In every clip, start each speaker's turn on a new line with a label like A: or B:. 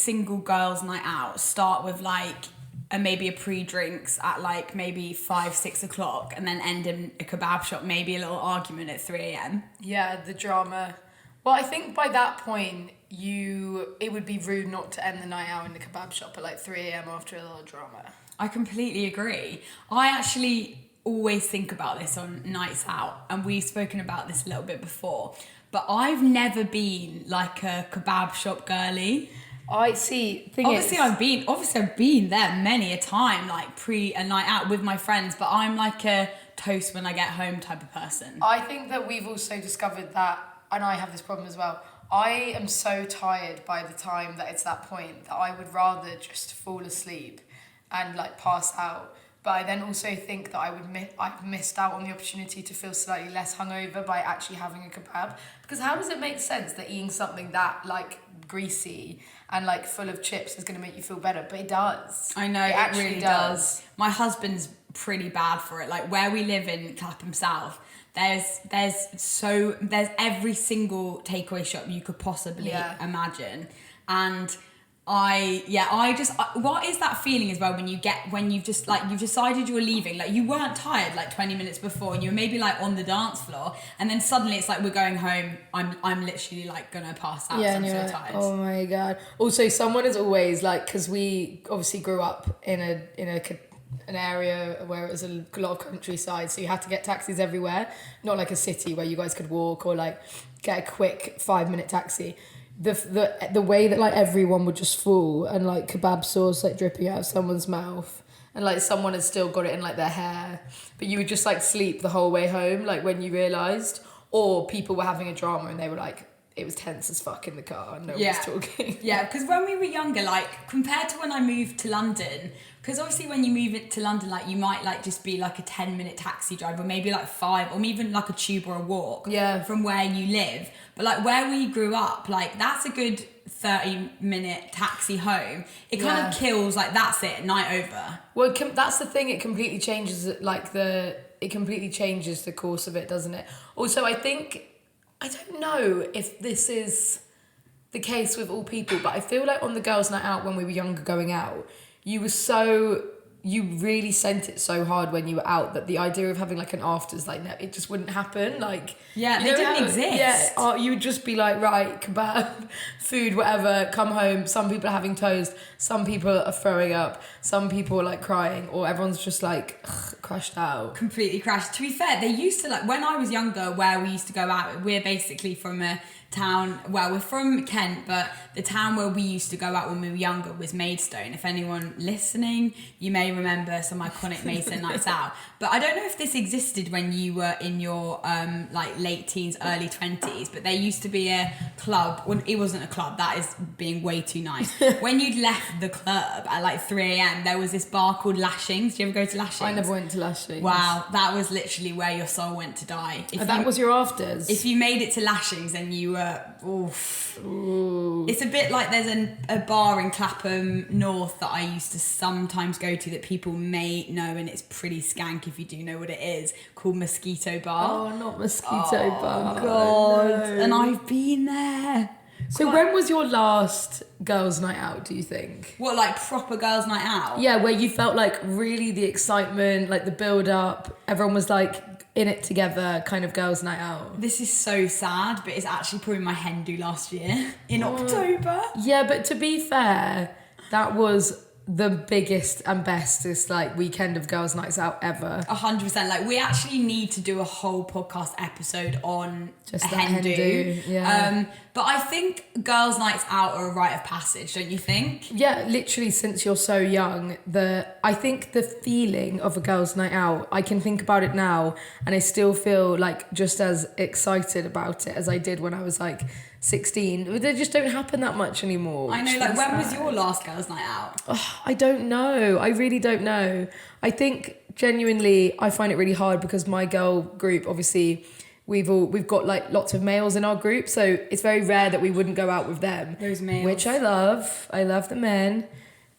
A: single girls' night out start with like maybe a pre-drinks at like maybe 5-6 o'clock and then end in a kebab shop, maybe a little argument at 3 a.m.
B: Yeah, the drama. Well, I think by that point, it would be rude not to end the night out in the kebab shop at like 3 a.m. after a little drama.
A: I completely agree. I actually always think about this on nights out, and we've spoken about this a little bit before, but I've never been like a kebab shop girly.
B: I see.
A: Obviously I've been there many a time, like pre a night out with my friends, but I'm like a toast when I get home type of person.
B: I think that we've also discovered that, and I have this problem as well, I am so tired by the time that it's that point that I would rather just fall asleep and like pass out. But I then also think that I've missed out on the opportunity to feel slightly less hungover by actually having a kebab. Because how does it make sense that eating something that like greasy and like full of chips is going to make you feel better? But it does.
A: I know, it really does. My husband's pretty bad for it. Like where we live in Clapham South, there's every single takeaway shop you could possibly imagine. And what is that feeling as well when you've decided you're leaving, like you weren't tired like 20 minutes before and you were maybe like on the dance floor and then suddenly it's like we're going home, I'm literally like gonna pass out, so I'm so tired.
B: Oh my god. Also, someone is always like, because we obviously grew up in an area where it was a lot of countryside, so you had to get taxis everywhere, not like a city where you guys could walk or like get a quick 5-minute taxi. The way that like everyone would just fall and like kebab sauce like dripping out of someone's mouth and like someone had still got it in like their hair, but you would just like sleep the whole way home like when you realised, or people were having a drama and they were like, it was tense as fuck in the car and no one was talking.
A: Yeah, because when we were younger, like compared to when I moved to London, because obviously when you move it to London, like you might like just be like a 10-minute taxi drive or maybe like 5 or even like a tube or a walk from where you live. But like where we grew up, like that's a good 30-minute taxi home. It kind of kills, like that's it, night over.
B: Well, that's the thing, it completely changes it completely changes the course of it, doesn't it? Also, I don't know if this is the case with all people, but I feel like on the girls' night out when we were younger going out, you really sent it so hard when you were out that the idea of having like an afters, like no, it just wouldn't happen. Like
A: they didn't exist.
B: Yeah, you would just be like, right, kebab, food, whatever, come home. Some people are having toast, some people are throwing up, some people are like crying, or everyone's just like crashed out.
A: Completely crashed. To be fair, they used to, like when I was younger, where we used to go out, we're basically from a town, well, we're from Kent, but the town where we used to go out when we were younger was Maidstone. If anyone listening, you may remember some iconic Maidstone nights out. But I don't know if this existed when you were in your like late teens, early 20s, but there used to be a club. Well, it wasn't a club, that is being way too nice. When you'd left the club at like 3 a.m, there was this bar called Lashings. Do you ever go to Lashings?
B: I never went to Lashings.
A: Wow, that was literally where your soul went to die.
B: That was your afters?
A: If you made it to Lashings, then you were Ooh. It's a bit like there's a bar in Clapham North that I used to sometimes go to that people may know, and it's pretty skank if you do know what it is, called Mosquito Bar.
B: Oh, not Mosquito Bar.
A: God. No. And I've been there.
B: So when was your last girls' night out, do you think?
A: What, like proper girls' night out?
B: Yeah, where you felt like really the excitement, like the build-up, everyone was like in it together, kind of girls' night out.
A: This is so sad, but it's actually probably my hen do last year in October.
B: Yeah, but to be fair, that was the biggest and bestest like weekend of girls' nights out ever.
A: 100%. Like we actually need to do a whole podcast episode on
B: just
A: a hen do.
B: Yeah.
A: But I think girls' nights out are a rite of passage, don't you think?
B: Yeah, literally since you're so young, I think the feeling of a girls' night out, I can think about it now and I still feel like just as excited about it as I did when I was like 16. They just don't happen that much anymore.
A: I know, like when was your last girls' night out?
B: Oh, I don't know. I really don't know. I think genuinely I find it really hard because my girl group, obviously we've got like lots of males in our group, so it's very rare that we wouldn't go out with them.
A: Those males.
B: Which I love. I love the men.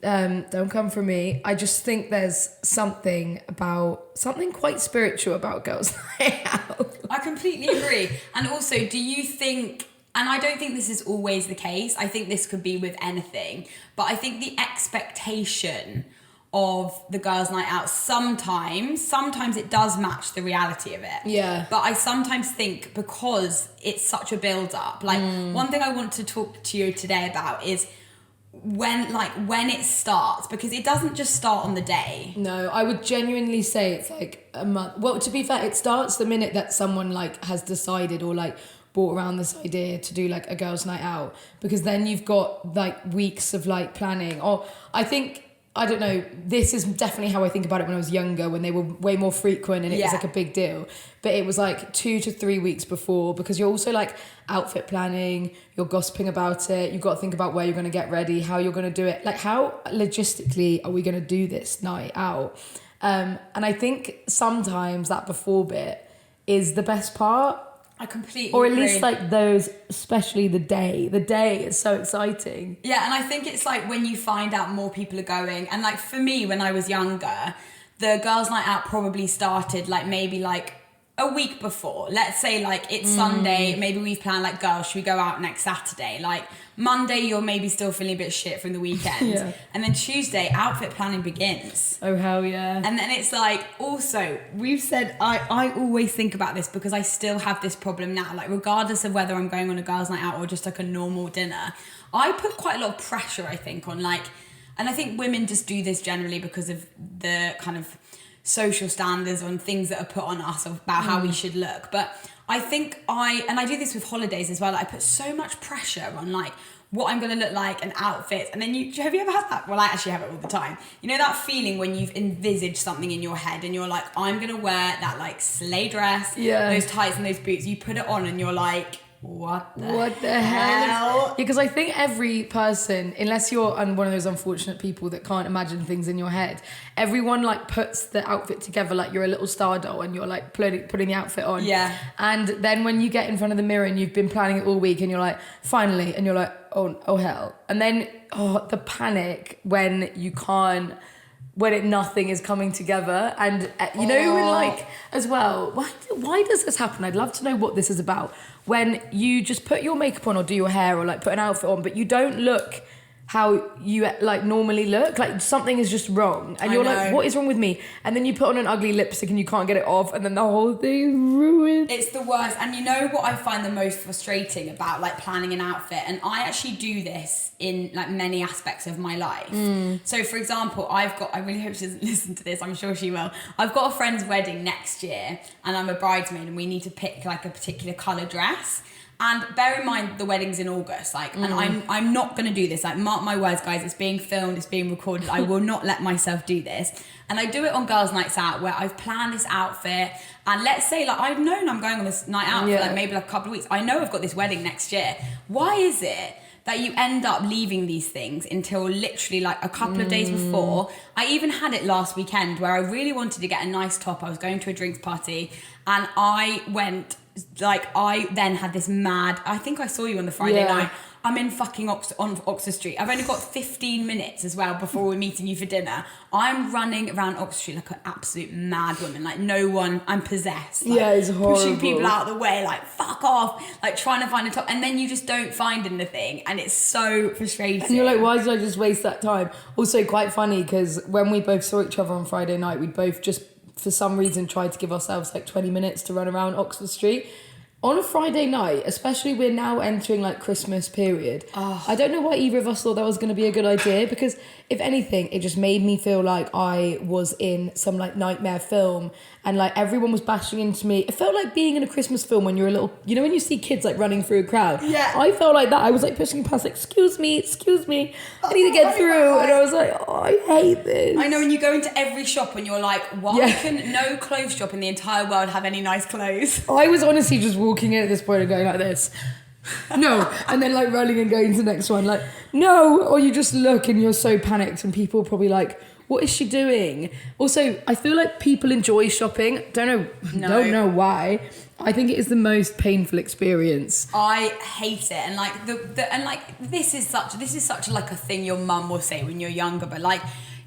B: Don't come for me. I just think there's something quite spiritual about girls' night out.
A: I completely agree. And also, do you think And I don't think this is always the case. I think this could be with anything. But I think the expectation of the girls' night out sometimes it does match the reality of it.
B: Yeah.
A: But I sometimes think because it's such a build up, like one thing I want to talk to you today about is when it starts, because it doesn't just start on the day.
B: No, I would genuinely say it's like a month. Well, to be fair, it starts the minute that someone like has decided or like brought around this idea to do like a girls' night out, because then you've got like weeks of like planning. Or I don't know, this is definitely how I think about it when I was younger, when they were way more frequent and it was like a big deal. But it was like 2 to 3 weeks before, because you're also like outfit planning, you're gossiping about it, you've got to think about where you're going to get ready, how you're going to do it. Like, how logistically are we going to do this night out? And I think sometimes that before bit is the best part.
A: I completely
B: Or at
A: agree.
B: least like those, especially the day. The day is so exciting.
A: Yeah, and I think it's like when you find out more people are going, and like for me when I was younger, the girls' night out probably started like maybe like a week before. Let's say like it's Sunday, maybe we've planned like, girls, should we go out next Saturday? Like Monday you're maybe still feeling a bit shit from the weekend.
B: Yeah.
A: And then Tuesday outfit planning begins.
B: Oh hell yeah.
A: And then it's like, also, we've said, I always think about this because I still have this problem now, like regardless of whether I'm going on a girls' night out or just like a normal dinner, I put quite a lot of pressure, I think, on like, and I think women just do this generally because of the kind of social standards on things that are put on us about how we should look. But I think I do this with holidays as well, I put so much pressure on like what I'm going to look like and outfits. And then have you ever had that? Well, I actually have it all the time. You know that feeling when you've envisaged something in your head and you're like, I'm going to wear that like sleigh dress, those tights and those boots. You put it on and you're like, what the hell?
B: Yeah, because I think every person, unless you're one of those unfortunate people that can't imagine things in your head, everyone like puts the outfit together like you're a little star doll and you're like putting the outfit on. Yeah. And then when you get in front of the mirror and you've been planning it all week and you're like, finally, and you're like, oh hell. And then, the panic when you can't, nothing is coming together. And you know, when like, as well, why does this happen? I'd love to know what this is about. When you just put your makeup on or do your hair or like put an outfit on, but you don't look how you like normally look, like something is just wrong and you're like, what is wrong with me? And then you put on an ugly lipstick and you can't get it off and then the whole thing is ruined.
A: It's the worst. And you know what I find the most frustrating about like planning an outfit, and I actually do this in like many aspects of my life. So for example, I really hope she doesn't listen to this, I'm sure she will. I've got a friend's wedding next year and I'm a bridesmaid and we need to pick like a particular colour dress. And bear in mind, the wedding's in August, like, and I'm not going to do this. Like, mark my words, guys, it's being filmed, it's being recorded. I will not let myself do this. And I do it on girls' nights out where I've planned this outfit. And let's say, like, I've known I'm going on this night out for like maybe like a couple of weeks. I know I've got this wedding next year. Why is it that you end up leaving these things until literally like a couple of days before? I even had it last weekend where I really wanted to get a nice top. I was going to a drinks party and I then had this mad, I think I saw you on the Friday night. I'm in fucking on Oxford Street. I've only got 15 minutes as well before we're meeting you for dinner. I'm running around Oxford Street like an absolute mad woman. Like no one, I'm possessed. Like,
B: it's horrible.
A: Pushing people out of the way, like fuck off. Like trying to find a top. And then you just don't find anything. And it's so frustrating.
B: And you're like, why did I just waste that time? Also quite funny because when we both saw each other on Friday night, we both just, for some reason, tried to give ourselves like 20 minutes to run around Oxford Street. On a Friday night, especially we're now entering like Christmas period. I don't know why either of us thought that was going to be a good idea, because if anything, it just made me feel like I was in some like nightmare film and like everyone was bashing into me. It felt like being in a Christmas film when you're a little, you know, when you see kids like running through a crowd. Yeah. I felt like that. I was like pushing past, like, excuse me, I need to get through. And I was like, I hate this.
A: I know, when you go into every shop and you're like, why can no clothes shop in the entire world have any nice clothes?
B: I was honestly just walking in at this point and going like this. No. And then like running and going to the next one, like, no. Or you just look and you're so panicked and people are probably like, what is she doing? Also, I feel like people enjoy shopping. Don't know why. I think it is the most painful experience.
A: I hate it, and like this is such like a thing your mum will say when you're younger, but like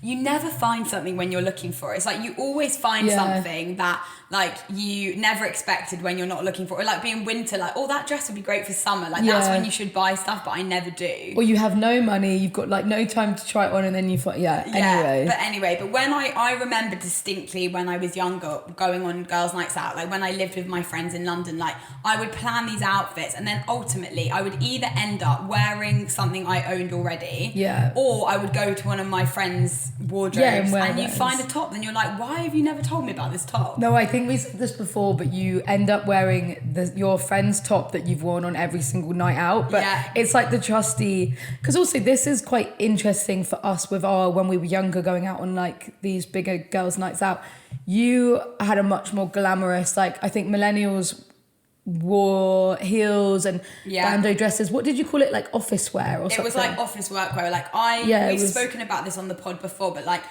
A: you never find something when you're looking for it. It's like you always find something that like you never expected when you're not looking for it. Or like being winter, like, oh, that dress would be great for summer. Like that's when you should buy stuff, but I never do.
B: Or you have no money, you've got like no time to try it on, and then you find anyway.
A: But when I remember distinctly when I was younger going on girls' nights out, like when I lived with my friends in London, like I would plan these outfits and then ultimately I would either end up wearing something I owned already, or I would go to one of my friends' wardrobes and you find a top and you're like, why have you never told me about this top?
B: No, I think we said this before, but you end up wearing your friend's top that you've worn on every single night out. But it's like the trusty, because also this is quite interesting for us with when we were younger going out on like these bigger girls' nights out. You had a much more glamorous, like I think millennials wore heels and bandeau dresses. What did you call it? Like office wear or something?
A: It was like office workwear. Like we've spoken about this on the pod before, but like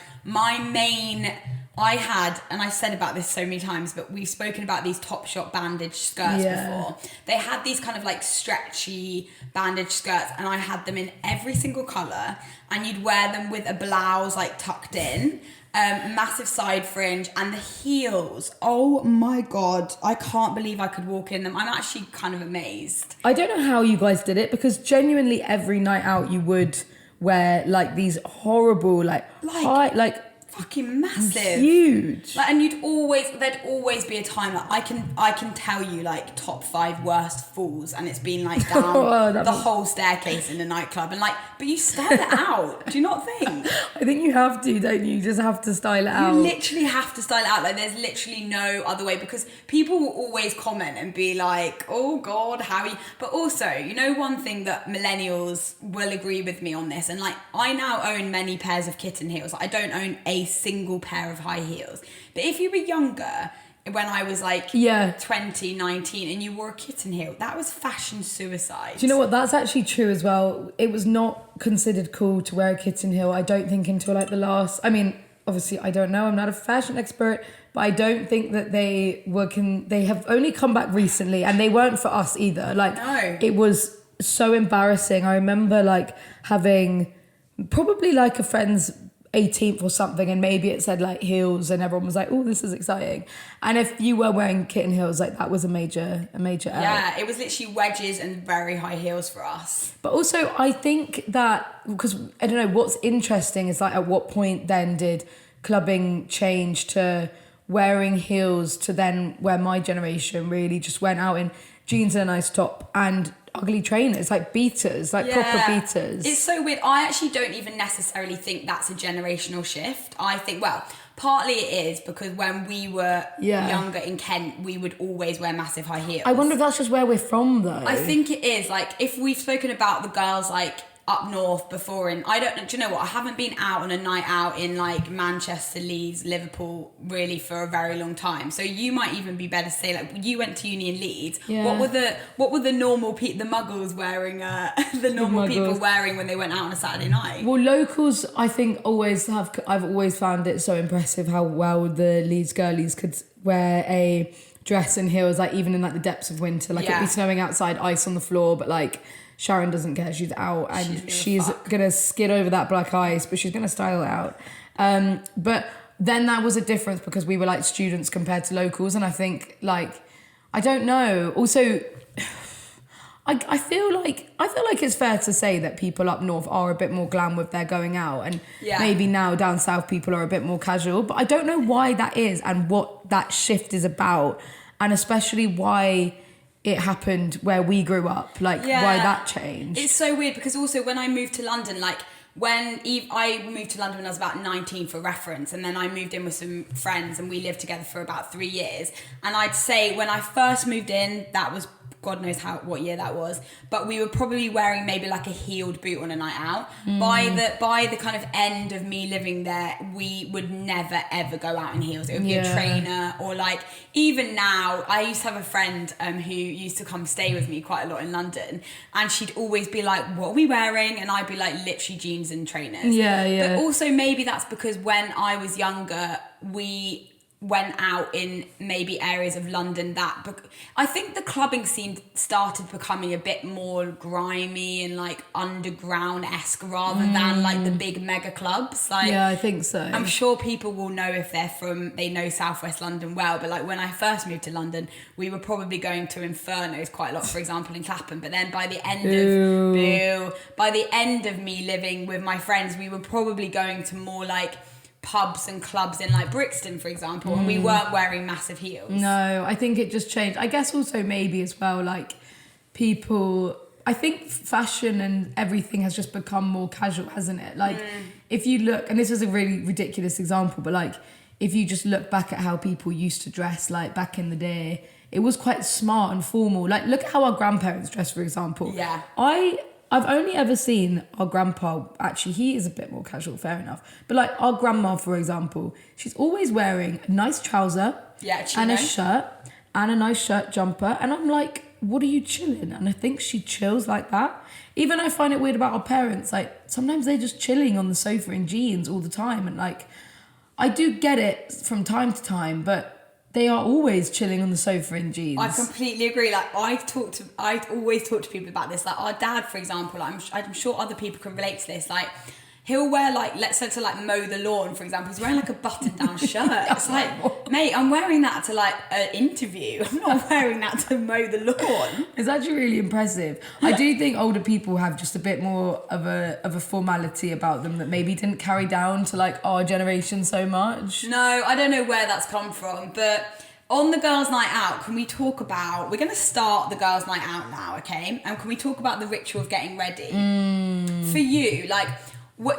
A: I had, and I've said about this so many times, but we've spoken about these Topshop bandage skirts before. They had these kind of like stretchy bandage skirts, and I had them in every single colour, and you'd wear them with a blouse like tucked in, massive side fringe, and the heels. Oh my God, I can't believe I could walk in them. I'm actually kind of amazed.
B: I don't know how you guys did it, because genuinely every night out you would wear like these horrible
A: fucking massive,
B: huge,
A: like, and there'd always be a time that I can tell you like top 5 worst falls, and it's been like down the whole staircase in a nightclub, and like, but you style it out. Do you not think?
B: I think you have to, don't you? You just have to style it out.
A: You literally have to style it out. Like there's literally no other way, because people will always comment and be like, oh God, how are you? But also, you know, one thing that millennials will agree with me on this, and like I now own many pairs of kitten heels. I don't own a single pair of high heels. But if you were younger, when I was like 20, 19, and you wore a kitten heel, that was fashion suicide.
B: Do you know what? That's actually true as well. It was not considered cool to wear a kitten heel, I don't think, until like the last... I mean, obviously, I don't know. I'm not a fashion expert, but I don't think that they have only come back recently, and they weren't for us either. Like, it was so embarrassing. I remember like having probably like a friend's 18th or something, and maybe it said like heels, and everyone was like, oh, this is exciting. And if you were wearing kitten heels, like that was a major
A: yeah, it was literally wedges and very high heels for us.
B: But also I think that, because I don't know, what's interesting is like at what point then did clubbing change to wearing heels, to then where my generation really just went out in jeans and a nice top and ugly trainers, like beaters, like proper beaters.
A: It's so weird. I actually don't even necessarily think that's a generational shift. I think, well, partly it is because when we were younger in Kent, we would always wear massive high heels.
B: I wonder if that's just where we're from, though.
A: I think it is. Like, if we've spoken about the girls, like, up north before, and I don't know, do you know what, I haven't been out on a night out in like Manchester, Leeds, Liverpool really for a very long time, so you might even be better to say, like, you went to uni in Leeds. What were the normal the muggles wearing people wearing when they went out on a Saturday night?
B: Well, locals, I think, I've always found it so impressive how well the Leeds girlies could wear a dress and heels, like even in like the depths of winter, like it'd be snowing outside, ice on the floor, but like Sharon doesn't care. She's out and she's gonna skid over that black ice, but she's gonna style it out. But then that was a difference because we were like students compared to locals, and I think like, I don't know. Also, I feel like it's fair to say that people up north are a bit more glam with their going out, and maybe now down south people are a bit more casual. But I don't know why that is and what that shift is about, and especially why it happened where we grew up, like why that changed.
A: It's so weird because also when I moved to London, like I moved to London when I was about 19 for reference, and then I moved in with some friends and we lived together for about 3 years. And I'd say when I first moved in, that was God knows what year that was, but we were probably wearing maybe like a heeled boot on a night out. By the kind of end of me living there, we would never ever go out in heels. It would be a trainer, or like even now, I used to have a friend who used to come stay with me quite a lot in London, and she'd always be like, what are we wearing? And I'd be like, literally jeans and trainers. But also maybe that's because when I was younger, went out in maybe areas of London that I think the clubbing scene started becoming a bit more grimy and like underground-esque rather than like the big mega clubs. Like,
B: yeah, I think so.
A: I'm sure people will know if they know Southwest London well, but like when I first moved to London, we were probably going to Infernos quite a lot, for example, in Clapham. But then by the end of me living with my friends, we were probably going to more like pubs and clubs in like Brixton, for example, and we weren't wearing massive heels.
B: No, I think it just changed. I guess also maybe as well, like people, I think fashion and everything has just become more casual, hasn't it? Like if you look, and this is a really ridiculous example, but like if you just look back at how people used to dress like back in the day, it was quite smart and formal. Like look at how our grandparents dressed, for example.
A: Yeah.
B: I've only ever seen our grandpa, actually he is a bit more casual, fair enough. But like our grandma, for example, she's always wearing a nice trouser and a shirt and a nice shirt jumper. And I'm like, what are you chilling? And I think she chills like that. Even I find it weird about our parents, like sometimes they're just chilling on the sofa in jeans all the time. And like, I do get it from time to time, but they are always chilling on the sofa in jeans.
A: I completely agree. Like I always talk to people about this. Like our dad, for example, like, I'm sure other people can relate to this. Like he'll wear like, let's say to like mow the lawn, for example, he's wearing like a button-down shirt. It's like, mate, I'm wearing that to like an interview. I'm not wearing that to mow the lawn.
B: It's actually really impressive. I do think older people have just a bit more of a formality about them that maybe didn't carry down to like our generation so much.
A: No, I don't know where that's come from, but on the girls' night out, can we talk about, we're going to start the girls' night out now, okay? And can we talk about the ritual of getting ready? For you, like,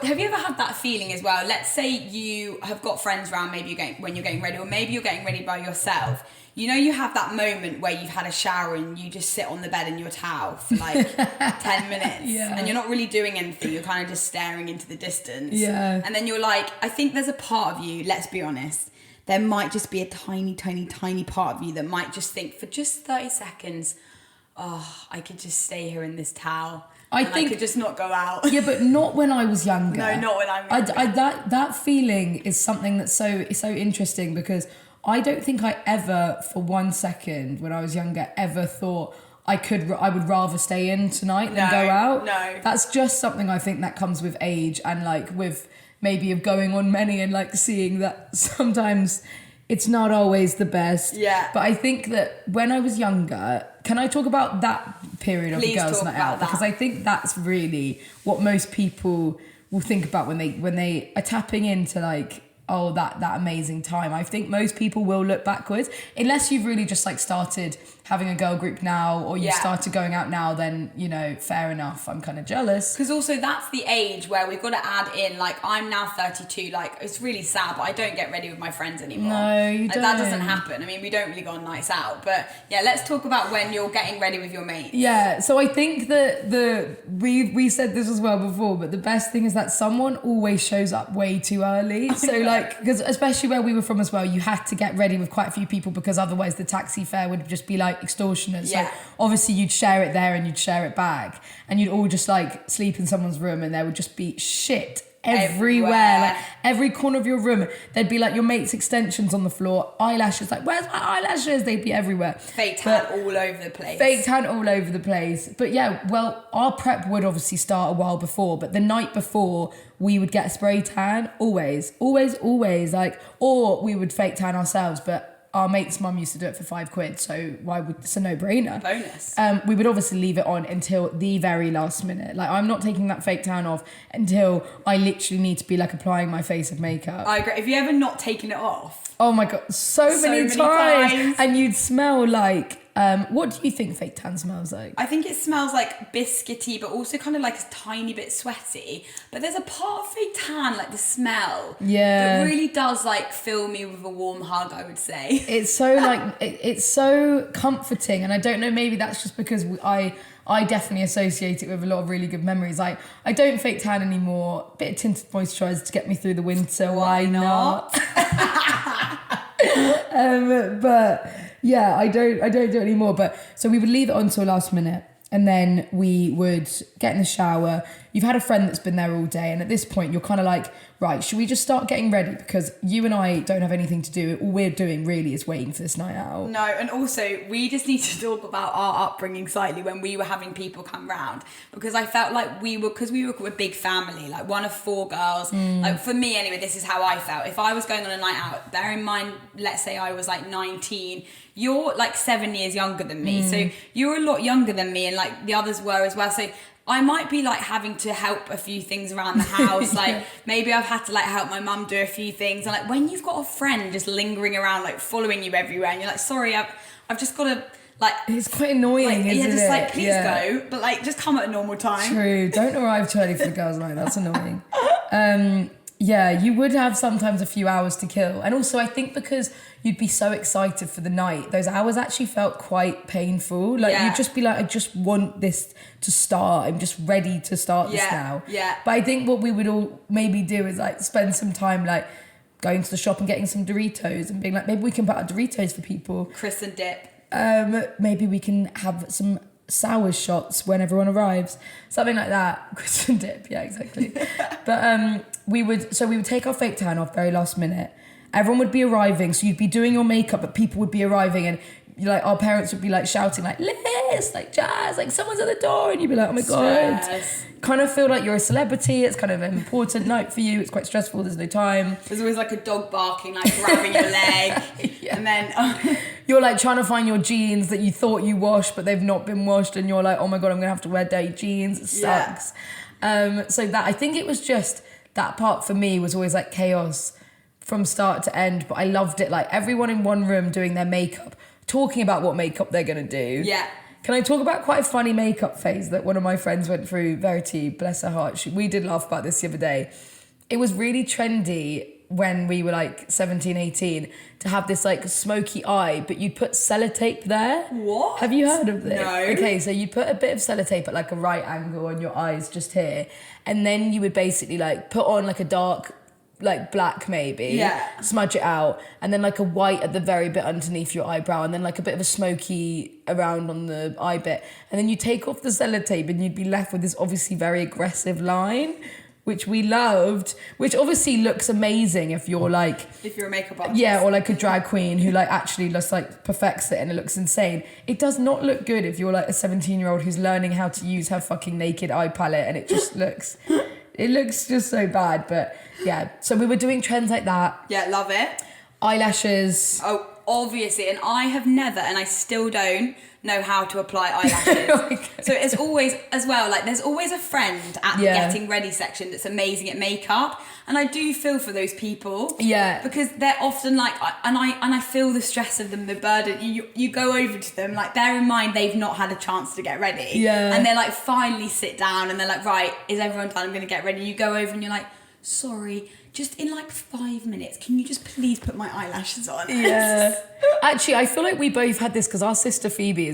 A: have you ever had that feeling as well? Let's say you have got friends around, maybe when you're getting ready, or maybe you're getting ready by yourself. You know, you have that moment where you've had a shower and you just sit on the bed in your towel for like 10 minutes and you're not really doing anything. You're kind of just staring into the distance.
B: Yeah.
A: And then you're like, I think there's a part of you, let's be honest, there might just be a tiny, tiny, tiny part of you that might just think for just 30 seconds, oh, I could just stay here in this towel. I could just not go out.
B: Yeah, but not when I was younger.
A: No, not when I'm younger.
B: That feeling is something that's so interesting because I don't think I ever, for 1 second, when I was younger, ever thought I would rather stay in tonight than go out.
A: No.
B: That's just something I think that comes with age and like with maybe of going on many and like seeing that sometimes it's not always the best.
A: Yeah.
B: But I think that when I was younger, can I talk about that period of the girls' night out? Because I think that's really what most people will think about when they are tapping into like, oh, that amazing time. I think most people will look backwards unless you've really just like started having a girl group now or you've started going out now, then, you know, fair enough. I'm kind of jealous.
A: Because also that's the age where we've got to add in, like, I'm now 32. Like, it's really sad, but I don't get ready with my friends anymore.
B: No, you don't.
A: That doesn't happen. I mean, we don't really go on nights out. But yeah, let's talk about when you're getting ready with your mates.
B: Yeah, so I think that we said this as well before, but the best thing is that someone always shows up way too early. So like, because especially where we were from as well, you had to get ready with quite a few people because otherwise the taxi fare would just be like extortionate.
A: Yeah.
B: So obviously you'd share it there and you'd share it back and you'd all just like sleep in someone's room and there would just be shit everywhere. Like every corner of your room there'd be like your mate's extensions on the floor, eyelashes, like where's my eyelashes, they'd be everywhere,
A: fake tan all over the place.
B: But yeah, well, our prep would obviously start a while before, but the night before we would get a spray tan always like, or we would fake tan ourselves, but our mate's mum used to do it for £5, so it's a no-brainer.
A: Bonus.
B: We would obviously leave it on until the very last minute. Like, I'm not taking that fake tan off until I literally need to be like applying my face of makeup.
A: I agree. Have you ever not taken it off?
B: Oh my God, so many times. And you'd smell like, what do you think fake tan smells like?
A: I think it smells like biscuity, but also kind of like a tiny bit sweaty. But there's a part of fake tan, like the smell, that really does like fill me with a warm hug, I would say.
B: It's so like, it's so comforting. And I don't know, maybe that's just because I definitely associate it with a lot of really good memories. I don't fake tan anymore. A bit of tinted moisturiser to get me through the winter. Why not? But yeah, I don't do it anymore. But so we would leave it on till last minute, and then we would get in the shower. you've had a friend that's been there all day, and at this point you're kind of like, right, should we just start getting ready, because you and I don't have anything to do. All we're doing really is waiting for this night out.
A: No, and also we just need to talk about our upbringing slightly when we were having people come round, because I felt like we were a big family, like one of 4 girls. Like for me anyway, this is how I felt. If I was going on a night out, bear in mind, let's say I was like 19, you're like 7 years younger than me, so you're a lot younger than me, and like the others were as well. So I might be like having to help a few things around the house. Like maybe I've had to like help my mum do a few things. And like when you've got a friend just lingering around, like following you everywhere, and you're like, sorry, I've just got to like.
B: It's quite annoying,
A: like,
B: isn't it?
A: Yeah, just like please go, but like just come at a normal time.
B: True. Don't arrive too early for the girls' night. That's annoying. Yeah, you would have sometimes a few hours to kill. And also I think because you'd be so excited for the night, those hours actually felt quite painful. Like you'd just be like, I just want this to start. I'm just ready to start this now.
A: Yeah.
B: But I think what we would all maybe do is like spend some time like going to the shop and getting some Doritos and being like, maybe we can put out Doritos for people.
A: Crisp and dip.
B: Maybe we can have some sour shots when everyone arrives, something like that. Crisp and dip, yeah, exactly. But we would take our fake tan off very last minute. Everyone would be arriving, so you'd be doing your makeup, but people would be arriving, and like our parents would be like shouting like Liz, like Jazz, like someone's at the door, and you'd be like, oh my god. Kind of feel like you're a celebrity. It's kind of an important night for you. It's quite stressful. There's no time.
A: There's always like a dog barking, like grabbing your leg, and then
B: you're like trying to find your jeans that you thought you washed, but they've not been washed, and you're like, oh my god, I'm gonna have to wear dirty jeans. It sucks. So that, I think it was just that part for me was always like chaos from start to end, but I loved it. Like everyone in one room doing their makeup, talking about what makeup they're gonna do.
A: Yeah.
B: Can I talk about quite a funny makeup phase that one of my friends went through? Verity, bless her heart. We did laugh about this the other day. It was really trendy when we were like 17, 18 to have this like smoky eye, but you'd put sellotape there.
A: What?
B: Have you heard of this?
A: No.
B: Okay, so you put a bit of sellotape at like a right angle on your eyes just here, and then you would basically like put on like a dark, like black maybe, smudge it out, and then like a white at the very bit underneath your eyebrow, and then like a bit of a smoky around on the eye bit, and then you take off the sellotape and you'd be left with this obviously very aggressive line, which we loved, which obviously looks amazing if you're like,
A: if you're a makeup artist,
B: or like a drag queen who like actually just like perfects it and it looks insane. It does not look good if you're like a 17-year-old who's learning how to use her fucking naked eye palette, and it just looks it looks just so bad. But yeah, so we were doing trends like that.
A: Yeah, love it.
B: Eyelashes.
A: Oh, obviously, and I have never, and I still don't know how to apply eyelashes. So it's always, as well, like there's always a friend at the getting ready section that's amazing at makeup, and I do feel for those people. Yeah. Because they're often like, and I feel the stress of them, the burden. You go over to them, like bear in mind they've not had a chance to get ready. Yeah. And they're like finally sit down and they're like, right, is everyone done? I'm gonna get ready. You go over and you're like, sorry, just in like 5 minutes, can you just please put my eyelashes on?
B: Yeah. Actually, I feel like we both had this because our sister Phoebe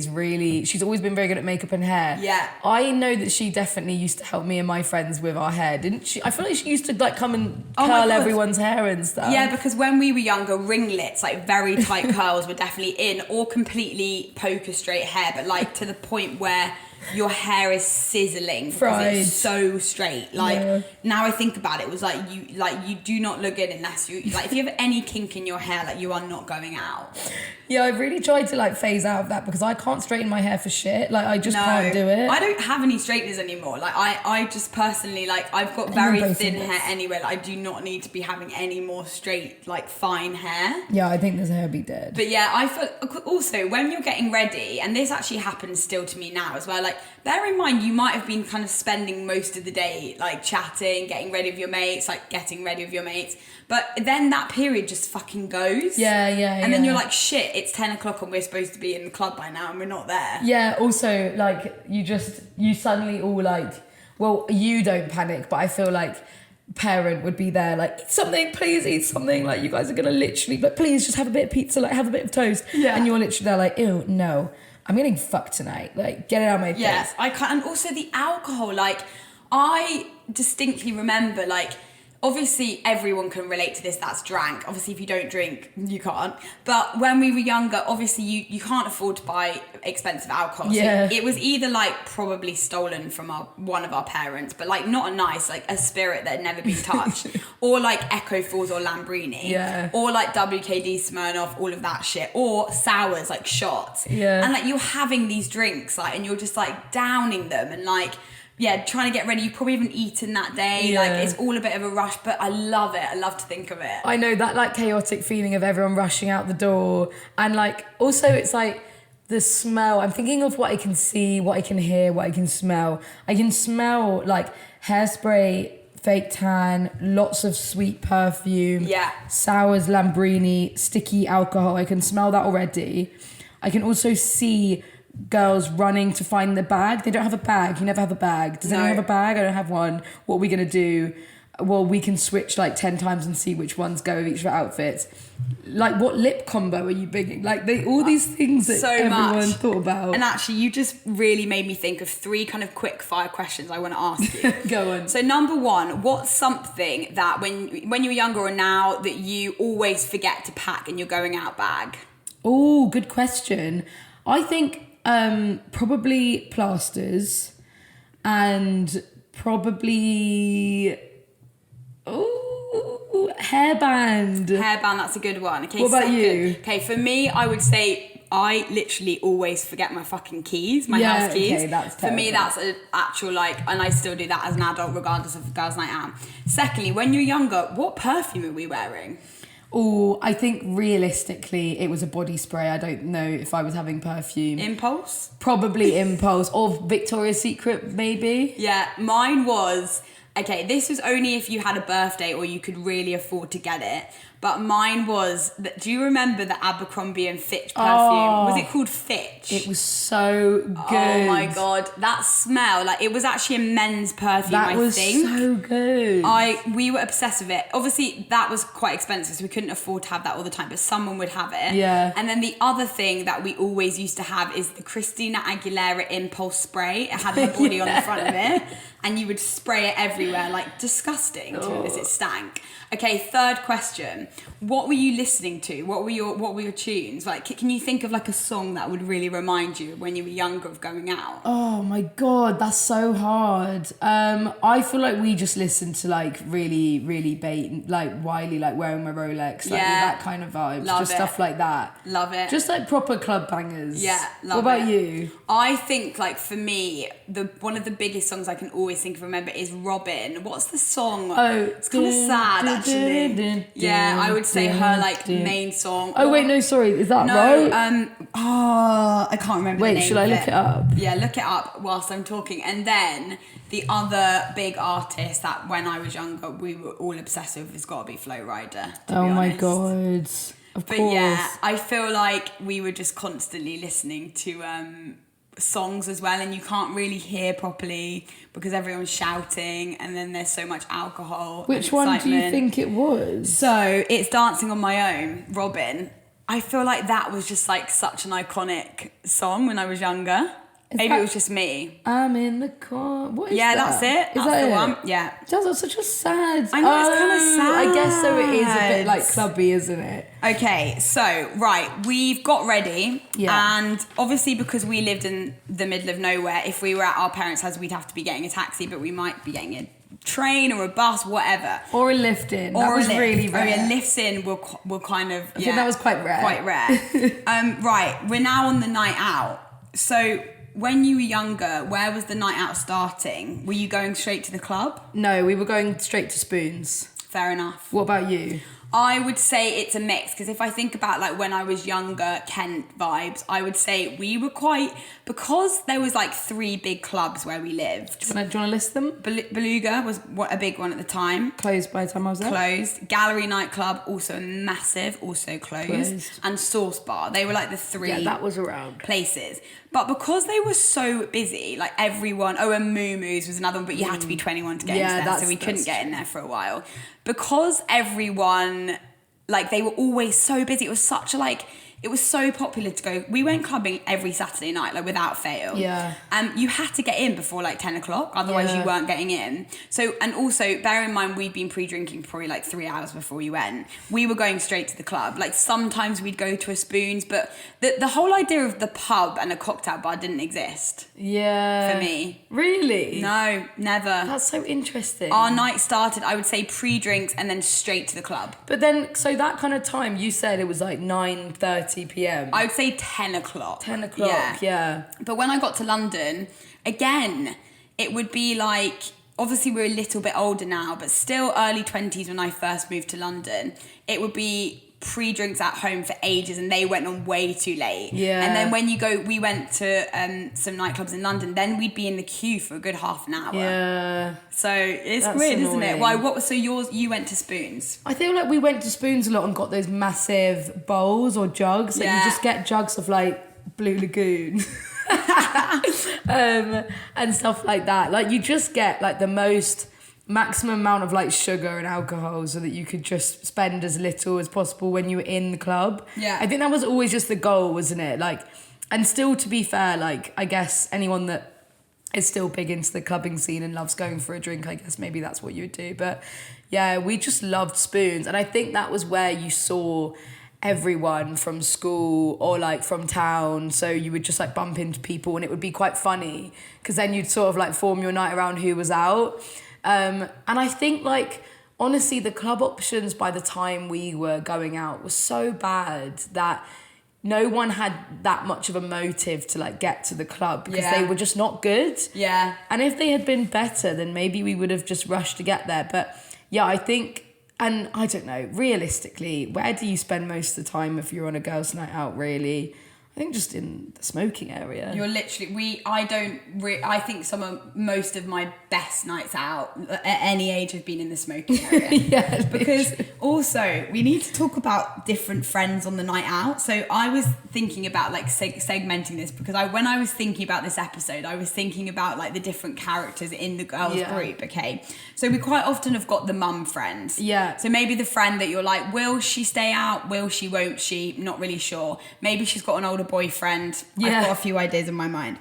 B: she's always been very good at makeup and hair. Yeah. I know that she definitely used to help me and my friends with our hair, didn't she? I feel like she used to like come and curl everyone's hair and stuff.
A: Yeah, because when we were younger, ringlets, like very tight curls were definitely in, or completely poker straight hair, but like to the point where your hair is sizzling because it's so straight. Like now I think about it, it was like you do not look good unless you like if you have any kink in your hair, like you are not going out.
B: Yeah, I've really tried to like phase out of that because I can't straighten my hair for shit. Like I just can't do it.
A: I don't have any straighteners anymore. Like I just personally like I've got very thin hair anyway. Like I do not need to be having any more straight like fine hair.
B: Yeah, I think this hair would be dead.
A: But yeah, I feel also when you're getting ready, and this actually happens still to me now as well. Like bear in mind you might have been kind of spending most of the day like chatting, getting ready with your mates, like getting ready with your mates. But then that period just fucking goes. Yeah. And then you're like, shit, it's 10 o'clock and we're supposed to be in the club by now and we're not there.
B: Yeah, also, like, you suddenly all like, well, you don't panic, but I feel like parent would be there like, eat something, please eat something. Like, you guys are going to literally, but please just have a bit of pizza, like, have a bit of toast. Yeah. And you're literally there like, ew, no, I'm getting fucked tonight. Like, get it out of my face.
A: Yes, I can't. And also the alcohol, like, I distinctly remember, like, obviously everyone can relate to this that's drank. Obviously if you don't drink, you can't. But when we were younger, obviously you can't afford to buy expensive alcohol.
B: Yeah.
A: So it was either like probably stolen from one of our parents, but like not a nice, like a spirit that had never been touched. Or like Echo Falls or Lambrini.
B: Yeah.
A: Or like WKD, Smirnoff, all of that shit. Or sours, like shots.
B: Yeah.
A: And like you're having these drinks like and you're just like downing them and like trying to get ready. You've probably haven't eaten that day.
B: Yeah.
A: Like it's all a bit of a rush, but I love it. I love to think of it.
B: I know that like chaotic feeling of everyone rushing out the door, and like also it's like the smell. I'm thinking of what I can see, what I can hear, what I can smell. I can smell like hairspray, fake tan, lots of sweet perfume, sours, Lambrini, sticky alcohol. I can smell that already. I can also see girls running to find the bag. They don't have a bag. You never have a bag. Does anyone have a bag? I don't have one. What are we going to do? Well, we can switch like 10 times and see which ones go with each of our outfits. Like, what lip combo are you bigging? Like, all these things that everyone thought about.
A: And actually, you just really made me think of 3 kind of quick fire questions I want to ask you.
B: Go on.
A: So number 1, what's something that when you were younger or now that you always forget to pack in your going out bag?
B: Oh, good question. I think probably plasters and probably hairband.
A: Hairband, that's a good one. Okay,
B: what about you?
A: Okay, for me, I would say I literally always forget my fucking keys, my house keys.
B: Okay, that's
A: for me, that's an actual like, and I still do that as an adult, regardless of girls' night out. Secondly, when you're younger, what perfume are we wearing?
B: Oh, I think realistically it was a body spray. I don't know if I was having perfume.
A: Impulse?
B: Probably Impulse or Victoria's Secret, maybe.
A: Yeah, mine was, okay, this was only if you had a birthday or you could really afford to get it. But mine was, do you remember the Abercrombie and Fitch perfume?
B: Oh,
A: was it called Fitch?
B: It was so good.
A: Oh my God, that smell, like it was actually a men's perfume, I think.
B: That was so good.
A: We were obsessed with it. Obviously, that was quite expensive, so we couldn't afford to have that all the time, but someone would have it.
B: Yeah.
A: And then the other thing that we always used to have is the Christina Aguilera Impulse Spray. It had her body on the front of it, and you would spray it everywhere, like disgusting, to be honest, it stank. Okay, third question. What were you listening to? What were your tunes? Like, can you think of like a song that would really remind you when you were younger of going out?
B: Oh my God, that's so hard. I feel like we just listened to like really, really like Wiley, like Wearing My Rolex, like that kind of vibes.
A: Love
B: just
A: it.
B: Stuff like that.
A: Love it.
B: Just like proper club bangers.
A: Yeah, love it.
B: What about you?
A: I think like for me, one of the biggest songs I can always think of remember is Robin. What's the song?
B: Oh,
A: it's kind of sad actually. Yeah, I would say her like main song.
B: Oh wait, no, sorry, is that right?
A: I can't remember.
B: Wait,
A: the name
B: should I
A: of
B: look it up?
A: Yeah, look it up whilst I'm talking. And then the other big artist that when I was younger we were all obsessed with has got to be Flo Rida.
B: Oh my God. Of course.
A: Yeah, I feel like we were just constantly listening to songs as well, and you can't really hear properly because everyone's shouting and then there's so much alcohol.
B: Which one do you think it was?
A: So it's Dancing on My Own, Robin. I feel like that was just like such an iconic song when I was younger. Maybe it was just me.
B: I'm in the car. What is that?
A: Yeah, that's it.
B: Is
A: that's
B: that
A: the
B: it?
A: one. Yeah.
B: That's such a sad.
A: I know, it's kind of sad.
B: I guess so. It is a bit like clubby, isn't it?
A: Okay, so right, we've got ready, and obviously because we lived in the middle of nowhere, if we were at our parents' house, we'd have to be getting a taxi, but we might be getting a train or a bus, whatever,
B: or a lift in. That was really rare.
A: Oh yeah, lifts in will kind of.
B: I think that was quite rare.
A: Quite rare. Right, we're now on the night out. So when you were younger, where was the night out starting? Were you going straight to the club?
B: No, we were going straight to Spoons.
A: Fair enough.
B: What about you?
A: I would say it's a mix, because if I think about like when I was younger, Kent vibes, I would say we were quite, because there was like 3 big clubs where we lived.
B: Do you want to list them?
A: Beluga was a big one at the time.
B: Closed by the time I was there.
A: Closed. Gallery nightclub, also massive, also closed. And Sauce Bar. They were like the 3
B: that was around
A: places. But because they were so busy, like everyone, and Moo Moo's was another one, but you had to be 21 to get into there, so we couldn't get in there for a while. Because everyone, like they were always so busy, it was such a like, it was so popular to go. We went clubbing every Saturday night, like without fail.
B: Yeah.
A: You had to get in before like 10 o'clock, otherwise you weren't getting in. So, and also bear in mind, we'd been pre-drinking probably like 3 hours before we went. We were going straight to the club. Like sometimes we'd go to a Spoons, but the whole idea of the pub and a cocktail bar didn't exist.
B: Yeah.
A: For me.
B: Really?
A: No, never.
B: That's so interesting.
A: Our night started, I would say, pre-drinks and then straight to the club.
B: But then, so that kind of time, you said it was like 9:30 p.m.
A: I would say 10 o'clock.
B: 10 o'clock, yeah.
A: But when I got to London, again, it would be like, obviously we're a little bit older now, but still early 20s when I first moved to London, it would be pre-drinks at home for ages and they went on way too late.
B: Yeah.
A: And then when we went to some nightclubs in London, then we'd be in the queue for a good half an hour.
B: Yeah.
A: So it's
B: That's
A: weird,
B: annoying.
A: isn't it? Why? So you went to Spoons?
B: I feel like we went to Spoons a lot and got those massive bowls or jugs. Like you just get jugs of like Blue Lagoon. And stuff like that. Like you just get like the most maximum amount of like sugar and alcohol so that you could just spend as little as possible when you were in the club.
A: Yeah.
B: I think that was always just the goal, wasn't it? Like, and still to be fair, like I guess anyone that is still big into the clubbing scene and loves going for a drink, I guess maybe that's what you would do. But yeah, we just loved Spoons. And I think that was where you saw everyone from school or like from town, so you would just like bump into people and it would be quite funny because then you'd sort of like form your night around who was out. And I think like honestly the club options by the time we were going out was so bad that no one had that much of a motive to like get to the club because they were just not good.
A: Yeah.
B: And if they had been better, then maybe we would have just rushed to get there. But yeah, I think, and I don't know, realistically, where do you spend most of the time if you're on a girls' night out, really? I think just in the smoking area.
A: You're literally, I think most of my best nights out at any age have been in the smoking area.
B: Yeah,
A: because also we need to talk about different friends on the night out. So I was thinking about like segmenting this because when I was thinking about this episode, I was thinking about like the different characters in the girls group. Okay, so we quite often have got the mum friends.
B: Yeah.
A: So maybe the friend that you're like, will she stay out? Will she? Won't she? Not really sure. Maybe she's got an older boyfriend. I've got a few ideas in my mind.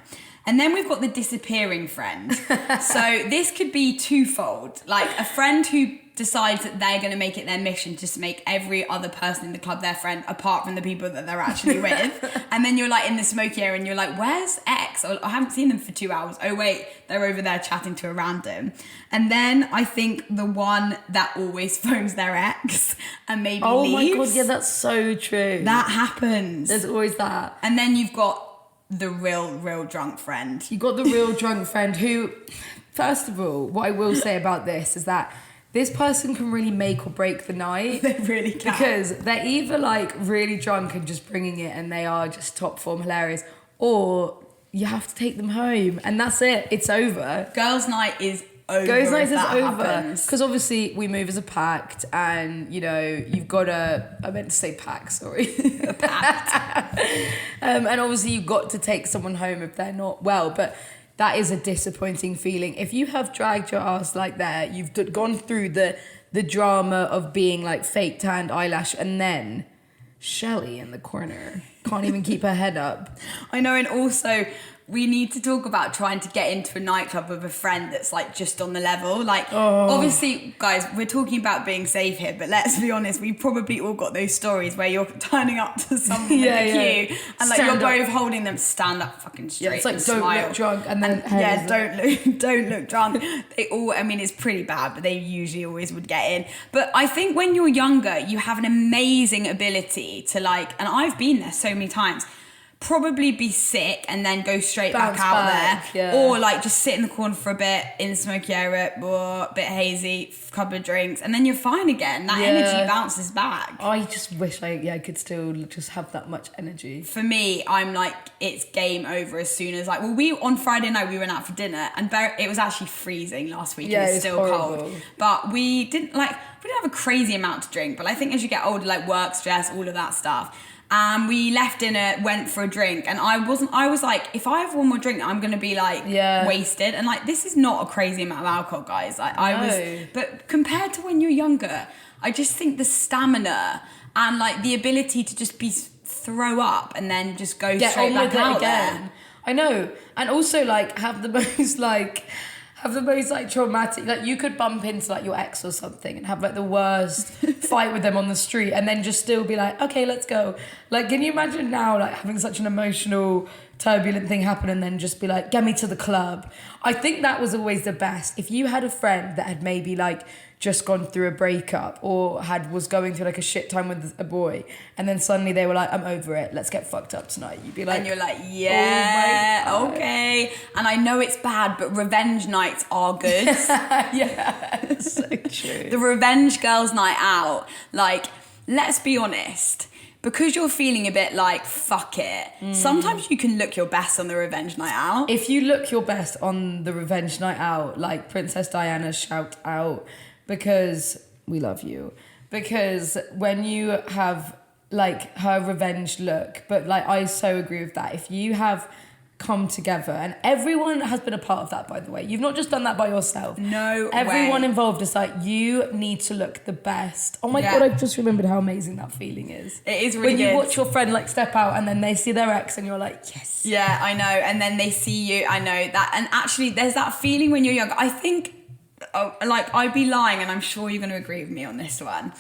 A: And then we've got the disappearing friend. So this could be twofold. Like a friend who decides that they're going to make it their mission just to make every other person in the club their friend apart from the people that they're actually with. And then you're like in the smoky area and you're like, where's X? Or I haven't seen them for 2 hours. Oh wait, they're over there chatting to a random. And then I think the one that always phones their ex and maybe leaves.
B: Oh my God, yeah, that's so true.
A: That happens.
B: There's always that.
A: And then you've got the real drunk friend.
B: You got the real drunk friend who, first of all, what I will say about this is that this person can really make or break the night.
A: They really can.
B: Because they're either like really drunk and just bringing it and they are just top form hilarious, or you have to take them home and that's it. It's over.
A: Girls' night is over.
B: Girls' night is
A: over.
B: Because obviously we move as a pact and, you know, you've got to, I meant to say pack, sorry.
A: A pact.
B: And obviously you've got to take someone home if they're not well, but that is a disappointing feeling. If you have dragged your ass like that, you've gone through the drama of being like fake tanned eyelash and then Shelley in the corner can't even keep her head up.
A: I know, and also we need to talk about trying to get into a nightclub with a friend that's like just on the level. Like, obviously, guys, we're talking about being safe here, but let's be honest, we probably all got those stories where you're turning up to someone in the queue and like you're both holding them, stand up fucking straight.
B: Yeah, it's like
A: and
B: don't
A: smile.
B: look drunk and then
A: don't look drunk. They all, I mean, it's pretty bad, but they usually always would get in. But I think when you're younger, you have an amazing ability to like, and I've been there so many times, probably be sick and then go straight back out there, or like just sit in the corner for a bit in the smoky area, a bit hazy, couple of drinks, and then you're fine again. That energy bounces back.
B: I just wish I could still just have that much energy.
A: For me, I'm like, it's game over as soon as like, well, we on Friday night we went out for dinner and it was actually freezing last week.
B: Yeah,
A: it was still
B: horrible.
A: cold, but we didn't have a crazy amount to drink. But I think as you get older, like work stress, all of that stuff. We left dinner, went for a drink, and I was like, if I have one more drink, I'm gonna be like wasted. And like, this is not a crazy amount of alcohol, guys. Like, but compared to when you're younger, I just think the stamina and like the ability to just be throw up and then just go
B: Get
A: straight
B: on
A: back
B: with it
A: out
B: again.
A: there.
B: I know. And also like have the most like traumatic, like you could bump into like your ex or something and have like the worst fight with them on the street and then just still be like, okay, let's go. Like, can you imagine now like having such an emotional, turbulent thing happen and then just be like, get me to the club? I think that was always the best. If you had a friend that had maybe like just gone through a breakup or was going through like a shit time with a boy and then suddenly they were like, I'm over it, let's get fucked up tonight, you'd be like,
A: and you're like, yeah,
B: oh
A: okay. And I know it's bad, but revenge nights are good.
B: yeah, it's so true.
A: The revenge girls night out, like, let's be honest, because you're feeling a bit like, fuck it, sometimes you can look your best on the revenge night out.
B: If you look your best on the revenge night out, like Princess Diana, shout out, because we love you. Because when you have like her revenge look, but like I so agree with that. If you have come together, and everyone has been a part of that, by the way. You've not just done that by yourself.
A: No
B: Everyone
A: way.
B: involved is like, you need to look the best. Oh my God, I've just remembered how amazing that feeling is.
A: It is really
B: when
A: good.
B: you watch your friend like step out and then they see their ex and you're like, yes.
A: Yeah, I know. And then they see you, I know that. And actually there's that feeling when you're younger. I think, like, I'd be lying, and I'm sure you're going to agree with me on this one.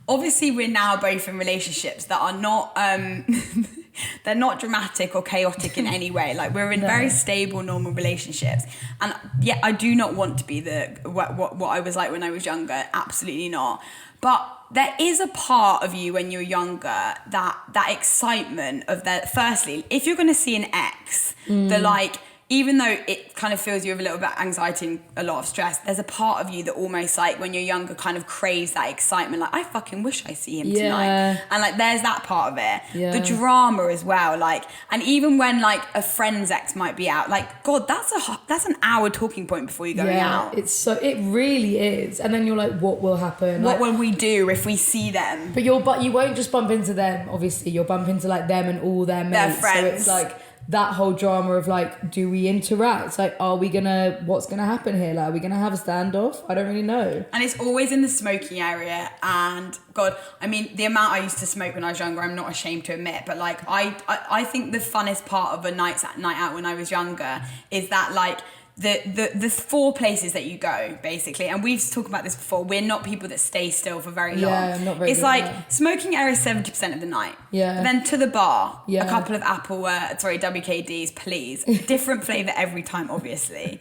A: Obviously, we're now both in relationships that are not, they're not dramatic or chaotic in any way. Like, we're in very stable, normal relationships. And yeah, I do not want to be what I was like when I was younger. Absolutely not. But there is a part of you when you're younger that excitement of that. Firstly, if you're going to see an ex, the like, even though it kind of fills you with a little bit of anxiety and a lot of stress, there's a part of you that almost like when you're younger kind of craves that excitement. Like, I fucking wish I see him tonight. And like, there's that part of it.
B: Yeah.
A: The drama as well. Like, and even when like a friend's ex might be out, like, God, that's an hour talking point before you're going out.
B: It really is. And then you're like, what will happen?
A: What will we do if we see them?
B: But you won't just bump into them, obviously. You'll bump into like them and all their mates.
A: Their friends.
B: So it's like that whole drama of like, do we interact? Like, what's gonna happen here? Like, are we gonna have a standoff? I don't really know.
A: And it's always in the smoking area. And God, I mean, the amount I used to smoke when I was younger, I'm not ashamed to admit. But like, I think the funnest part of a night out when I was younger is that like, the four places that you go, basically, and we've talked about this before, we're not people that stay still for very long.
B: Yeah, not very
A: It's
B: good,
A: like
B: yeah.
A: smoking area 70% of the night.
B: Yeah.
A: Then to the bar,
B: Yeah.
A: a couple of WKDs, please. Different flavour every time, obviously.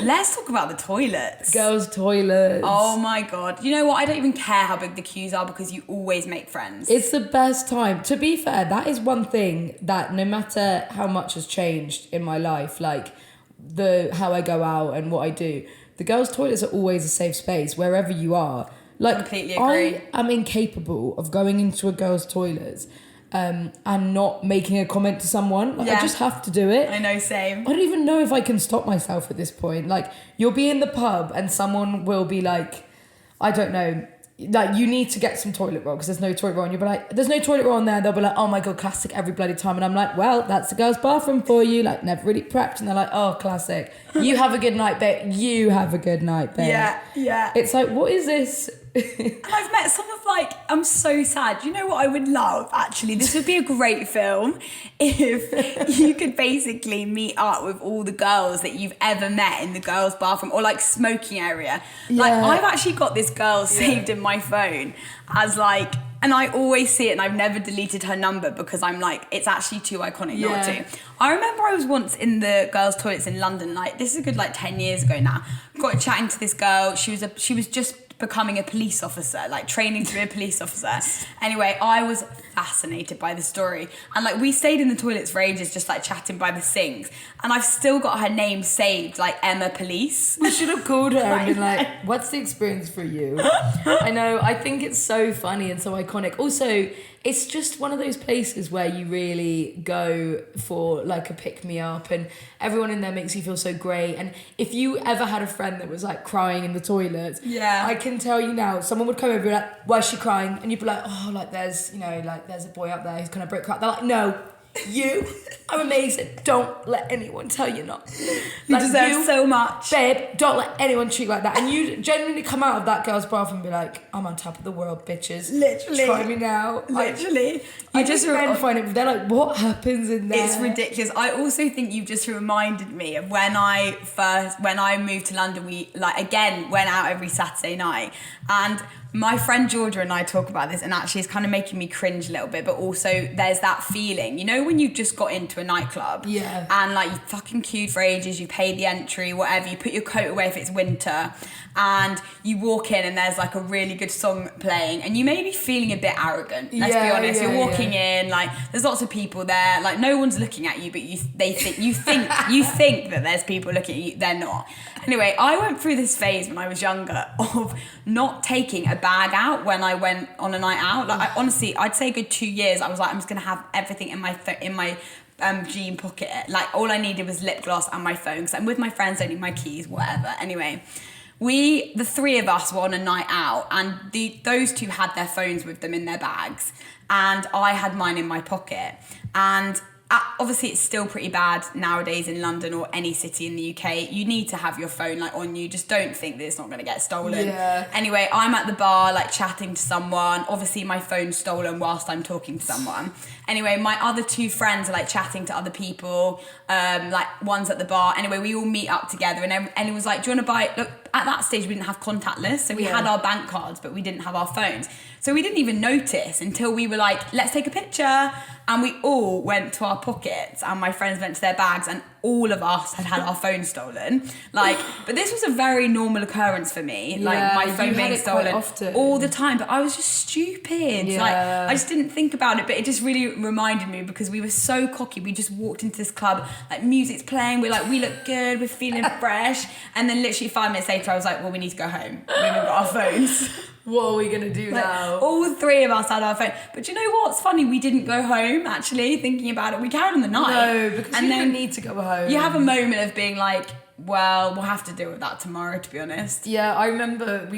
A: Let's talk about the toilets.
B: Girls' toilets.
A: Oh my God. You know what? I don't even care how big the queues are because you always make friends.
B: It's the best time. To be fair, that is one thing that no matter how much has changed in my life, like how I go out and what I do, the girls' toilets are always a safe space wherever you are. Like,
A: Completely agree.
B: I am incapable of going into a girls' toilet and not making a comment to someone. Like, I just have to do it.
A: I know, same.
B: I don't even know if I can stop myself at this point. Like, you'll be in the pub and someone will be like, I don't know, like, you need to get some toilet roll because there's no toilet roll, and you'll be like, there's no toilet roll in there. They'll be like, oh my God, classic every bloody time. And I'm like, well, that's the girls' bathroom for you. Like, never really prepped. And they're like, oh, classic. You have a good night, babe. You have a good night, babe.
A: Yeah.
B: It's like, what is this?
A: And I've met some of like, I'm so sad. You know what I would love, actually? This would be a great film if you could basically meet up with all the girls that you've ever met in the girls' bathroom or like smoking area. Like, I've actually got this girl saved in my phone as like, and I always see it and I've never deleted her number because I'm like, it's actually too iconic not to. I remember I was once in the girls' toilets in London, like, this is a good like 10 years ago now. Got chatting to this girl. She was just becoming a police officer, like training to be a police officer. Anyway, I was fascinated by the story. And like, we stayed in the toilets for ages, just like chatting by the sinks. And I've still got her name saved, like Emma Police.
B: We should have called her and been like, what's the experience for you? I know, I think it's so funny and so iconic. Also, it's just one of those places where you really go for like a pick-me-up and everyone in there makes you feel so great. And if you ever had a friend that was like crying in the toilet, I can tell you now, someone would come over and be like, why is she crying? And you'd be like, oh, like there's a boy up there who's gonna break her up. They're like, no, You are amazing. Don't let anyone tell you not.
A: You deserve so much.
B: Babe, don't let anyone treat you like that. And you genuinely come out of that girl's bathroom and be like, I'm on top of the world, bitches.
A: Literally.
B: Try me now.
A: Literally.
B: I just men find it, they're like, what happens in there?
A: It's ridiculous. I also think you've just reminded me of when I moved to London, we again went out every Saturday night, and my friend Georgia and I talk about this, and actually it's kind of making me cringe a little bit, but also there's that feeling, when you just got into a nightclub, and you fucking queued for ages, you paid the entry, whatever, you put your coat away if it's winter, and you walk in and there's a really good song playing, and you may be feeling a bit arrogant, let's be honest. You're walking in, there's lots of people there, no one's looking at you, but you think that there's people looking at you, they're not. Anyway, I went through this phase when I was younger of not taking a bag out when I went on a night out. Honestly, I'd say a good 2 years, I was like, I'm just gonna have everything in my jean pocket. All I needed was lip gloss and my phone, because I'm with my friends, don't need my keys, whatever. Anyway, the three of us were on a night out, and those two had their phones with them in their bags, and I had mine in my pocket. And obviously it's still pretty bad nowadays in London or any city in the UK. You need to have your phone on you. Just don't think that it's not going to get stolen. Yeah. Anyway, I'm at the bar chatting to someone. Obviously my phone's stolen whilst I'm talking to someone. Anyway, my other two friends are chatting to other people. One's at the bar. Anyway, we all meet up together, and he was like, do you want to buy... Look, at that stage we didn't have contactless, so we had our bank cards, but we didn't have our phones. So we didn't even notice until we were like, let's take a picture. And we all went to our pockets, and my friends went to their bags, and all of us had our phones stolen. But this was a very normal occurrence for me. My phone being stolen all the time. But I was just stupid. I just didn't think about it. But it just really reminded me, because we were so cocky. We just walked into this club, music's playing. We're we look good. We're feeling fresh. And then literally 5 minutes later, I was like, well, we need to go home. We haven't got our phones.
B: What are we going to do now?
A: All three of us had our phone. But do you know what's funny? We didn't go home, actually, thinking about it. We carried on the night.
B: No, because you don't need to go home.
A: You have a moment of being like, well, we'll have to deal with that tomorrow, to be honest.
B: Yeah, I remember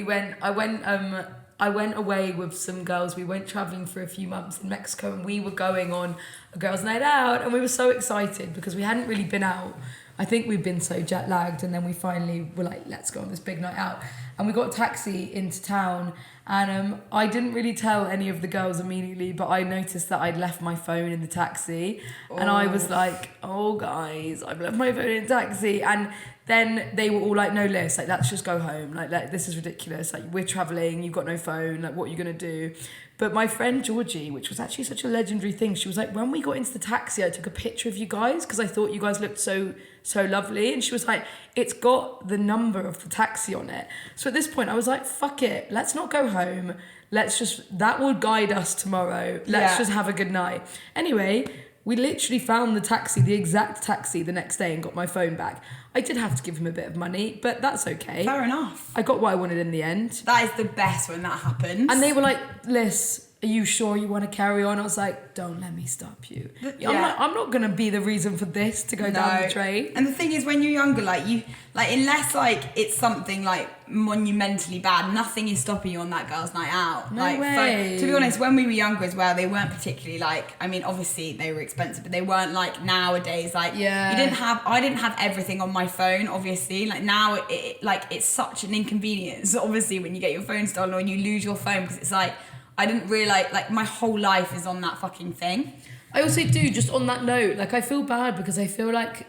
B: I went away with some girls. We went travelling for a few months in Mexico, and we were going on a girls' night out, and we were so excited because we hadn't really been out. I think we'd been so jet lagged, and then we finally were like, let's go on this big night out. And we got a taxi into town, and I didn't really tell any of the girls immediately, but I noticed that I'd left my phone in the taxi. And I was like, oh guys, I've left my phone in the taxi. And then they were all like, no, Liz, let's just go home. This is ridiculous. We're travelling, you've got no phone, what are you going to do? But my friend Georgie, which was actually such a legendary thing, she was like, when we got into the taxi, I took a picture of you guys because I thought you guys looked so lovely. And she was like, it's got the number of the taxi on it. So at this point, I was like, fuck it, let's not go home. That will guide us tomorrow. Let's just have a good night. Anyway, we literally found the exact taxi the next day, and got my phone back. I did have to give him a bit of money, but that's okay.
A: Fair enough.
B: I got what I wanted in the end.
A: That is the best when that happens.
B: And they were like, Liz, are you sure you want to carry on? I was like, don't let me stop you. Yeah. I'm not going to be the reason for this to go down the drain.
A: And the thing is, when you're younger, unless it's something monumentally bad, nothing is stopping you on that girl's night out.
B: No way.
A: To be honest, when we were younger as well, they weren't particularly obviously they were expensive, but they weren't like nowadays. I didn't have everything on my phone, obviously. Now it's such an inconvenience, obviously, when you get your phone stolen or you lose your phone, because it's I didn't realise, my whole life is on that fucking thing.
B: I also do, just on that note, I feel bad because I feel like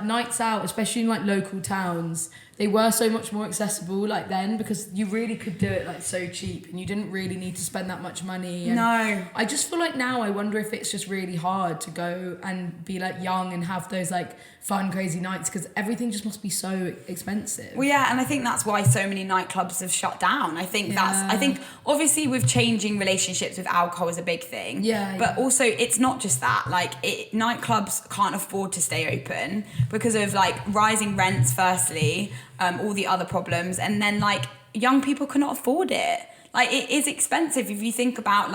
B: nights out, especially in local towns, they were so much more accessible then, because you really could do it so cheap, and you didn't really need to spend that much money. And
A: no.
B: I just feel now, I wonder if it's just really hard to go and be young and have those fun, crazy nights, because everything just must be so expensive.
A: Well, yeah, and I think that's why so many nightclubs have shut down. I think obviously with changing relationships with alcohol is a big thing.
B: Yeah.
A: But also it's not just that. Nightclubs can't afford to stay open because of rising rents, firstly, all the other problems, and then young people cannot afford it. It is expensive if you think about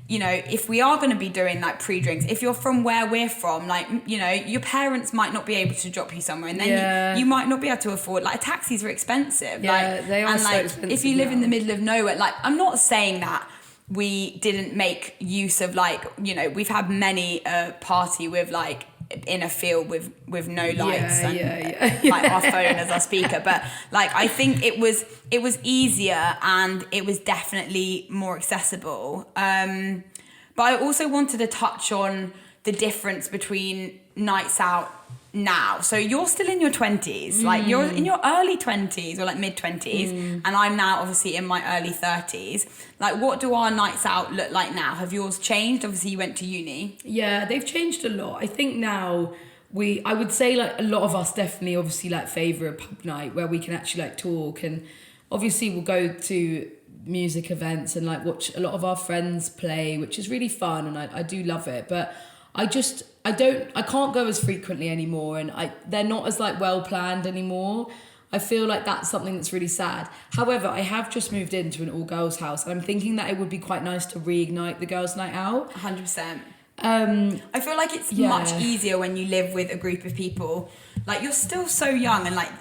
A: if we are going to be doing pre-drinks, if you're from where we're from, your parents might not be able to drop you somewhere, and then you might not be able to afford, taxis are expensive.
B: Yeah, they are so expensive.
A: If you live in the middle of nowhere, I'm not saying that we didn't make use of like, you know, we've had many a party with like in a field with no lights and like our phone as our speaker, but like I think it was easier and it was definitely more accessible. But I also wanted to touch on the difference between nights out now. So you're still in your 20s, like you're in your early 20s or like mid 20s, and I'm now obviously in my early 30s. Like, what do our nights out look like now? Have yours changed? Obviously you went to uni.
C: Yeah, they've changed a lot. I think now I would say like a lot of us definitely obviously like favour a pub night where we can actually like talk, and obviously we'll go to music events and like watch a lot of our friends play, which is really fun, and I do love it. But I can't go as frequently anymore, and they're not as like well planned anymore. I feel like that's something that's really sad. However, I have just moved into an all girls house, and I'm thinking that it would be quite nice to reignite the girls' night out.
A: 100%. I feel like it's much easier when you live with a group of people. Like, you're still so young, and like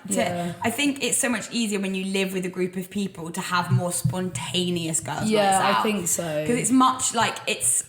A: I think it's so much easier when you live with a group of people to have more spontaneous girls' nights out.
C: I think so.
A: Because it's much like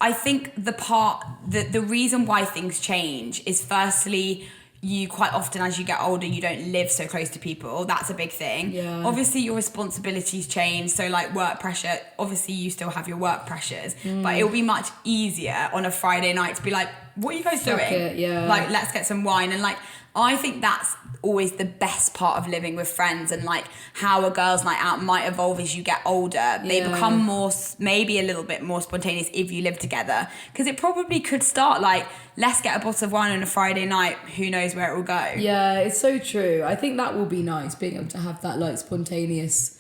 A: I think the reason why things change is, firstly, you quite often as you get older you don't live so close to people. That's a big thing. Obviously your responsibilities change, so like work pressure, obviously you still have your work pressures, but it'll be much easier on a Friday night to be like, what are you guys doing? Like, let's get some wine. And like, I think that's always the best part of living with friends, and like how a girls' night out might evolve as you get older. They become more, maybe a little bit more spontaneous if you live together, because it probably could start like, let's get a bottle of wine on a Friday night, who knows where it will go.
C: Yeah, it's so true. I think that will be nice, being able to have that like spontaneous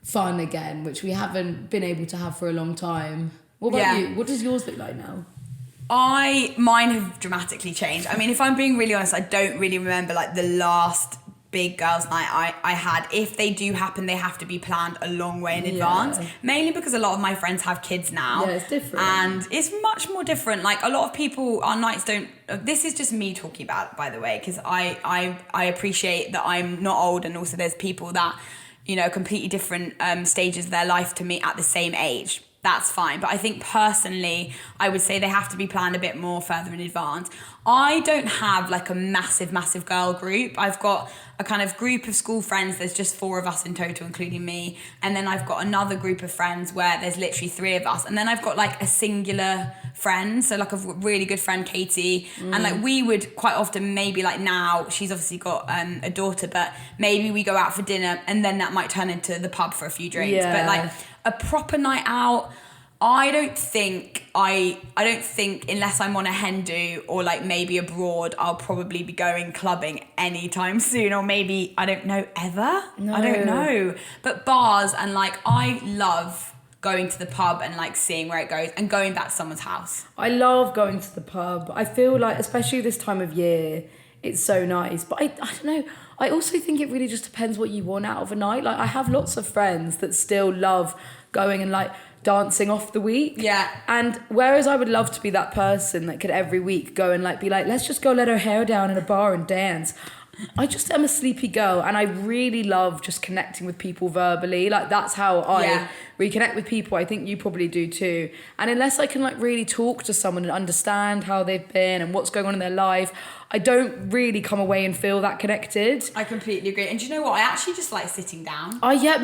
C: fun again, which we haven't been able to have for a long time. What about you? What does yours look like now?
A: Mine have dramatically changed. I mean, if I'm being really honest, I don't really remember like the last big girls' night I had. If they do happen, they have to be planned a long way in advance. Mainly because a lot of my friends have kids now.
C: Yeah, it's different.
A: And it's much more different. Like, a lot of people, our nights don't... This is just me talking about it, by the way, because I appreciate that I'm not old, and also there's people that, you know, completely different stages of their life to me at the same age. That's fine. But I think personally, I would say they have to be planned a bit more further in advance. I don't have like a massive girl group. I've got a kind of group of school friends. There's just 4 of us in total, including me. And then I've got another group of friends where there's literally 3 of us. And then I've got like a singular friend. So like a really good friend, Katie. And like we would quite often, maybe like now, she's obviously got a daughter, but maybe we go out for dinner and then that might turn into the pub for a few drinks. But like a proper night out, I don't think unless I'm on a hen do or like maybe abroad, I'll probably be going clubbing anytime soon, or maybe, I don't know, ever. No. I don't know. But bars, and like, I love going to the pub and like seeing where it goes and going back to someone's house.
C: I love going to the pub. I feel like, especially this time of year, it's so nice. But I don't know. I also think it really just depends what you want out of a night. Like, I have lots of friends that still love going and like dancing off the week.
A: Yeah.
C: And whereas I would love to be that person that could every week go and like be like, let's just go let our hair down in a bar and dance. I just am a sleepy girl, and I really love just connecting with people verbally. Like, that's how I reconnect with people. I think you probably do too. And unless I can like really talk to someone and understand how they've been and what's going on in their life, I don't really come away and feel that connected.
A: I completely agree. And do you know what? I actually just like sitting down.
C: Oh yeah.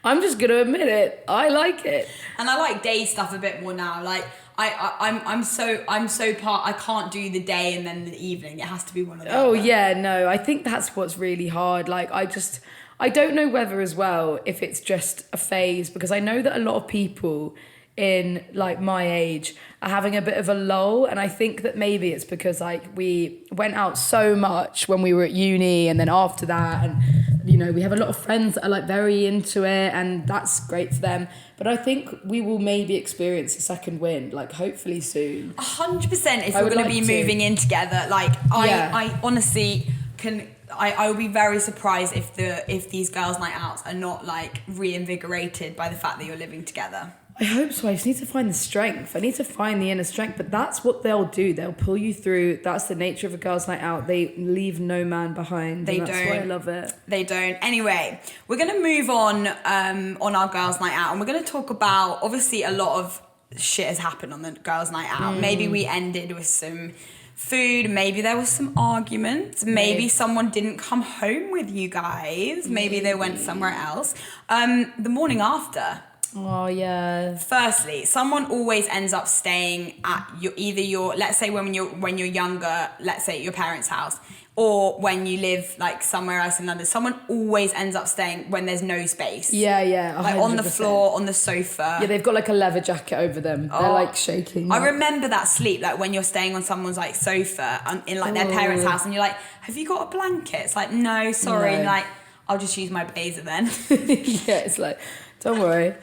C: I'm just gonna admit it. I like it.
A: And I like day stuff a bit more now. Like, I'm so part. I can't do the day and then the evening. It has to be one of those.
C: Oh yeah, no. I think that's what's really hard. Like, I don't know whether as well if it's just a phase, because I know that a lot of people in like my age are having a bit of a lull, and I think that maybe it's because like we went out so much when we were at uni, and then after that, and you know, we have a lot of friends that are like very into it, and that's great for them. But I think we will maybe experience a second wind, like hopefully soon.
A: 100% if we're going to be moving in together. Like, I honestly can... I would be very surprised if these girls' night outs are not like reinvigorated by the fact that you're living together.
C: I hope so. I just need to find the strength. I need to find the inner strength. But that's what they'll do. They'll pull you through. That's the nature of a girls' night out. They leave no man behind.
A: They
C: and that's
A: don't.
C: why I love it.
A: They don't. Anyway, we're going to move on our girls' night out. And we're going to talk about, obviously, a lot of shit has happened on the girls' night out. Maybe we ended with some food. Maybe there was some arguments. Maybe someone didn't come home with you guys. Maybe they went somewhere else. The morning after.
C: Oh, yeah.
A: Firstly, someone always ends up staying at your let's say when you're younger, let's say at your parents' house, or when you live like somewhere else in London. Someone always ends up staying when there's no space.
C: Yeah, 100%.
A: Like on the floor, on the sofa.
C: Yeah, they've got like a leather jacket over them. They're like shaking.
A: I remember that sleep, like when you're staying on someone's like sofa in like their parents' house, and you're like, have you got a blanket? It's like, no, sorry.
C: No.
A: And like, I'll just use my blazer then.
C: Yeah, it's like, don't worry.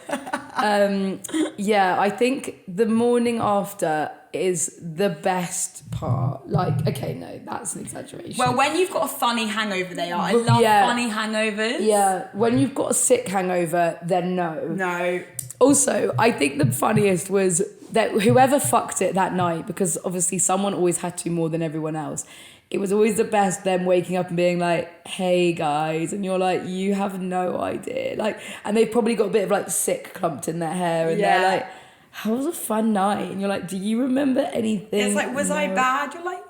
C: Yeah, I think the morning after is the best part. Like, okay, no, that's an exaggeration.
A: Well, when you've got a funny hangover, they are. I love funny hangovers.
C: Yeah, when you've got a sick hangover, then no.
A: No.
C: Also, I think the funniest was that whoever fucked it that night, because obviously someone always had to more than everyone else, it was always the best them waking up and being like, hey guys, and you're like, you have no idea. Like, and they've probably got a bit of like sick clumped in their hair, and they're like, how was a fun night? And you're like, do you remember anything?
A: It's like, was I bad? You're like,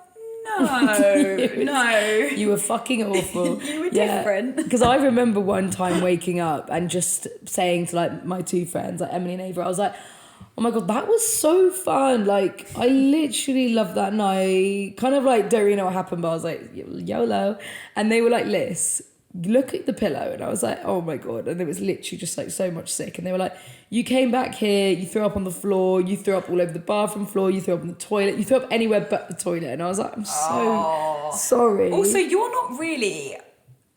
A: no, no.
C: You were fucking awful.
A: You were different.
C: Because I remember one time waking up and just saying to like my two friends, like Emily and Ava, I was like, oh my God, that was so fun. Like, I literally loved that night. Kind of like, don't really know what happened, but I was like, YOLO. And they were like, Liz, look at the pillow. And I was like, oh my God. And it was literally just like so much sick. And they were like, you came back here, you threw up on the floor, you threw up all over the bathroom floor, you threw up on the toilet, you threw up anywhere but the toilet. And I was like, I'm so sorry.
A: Also, you're not really...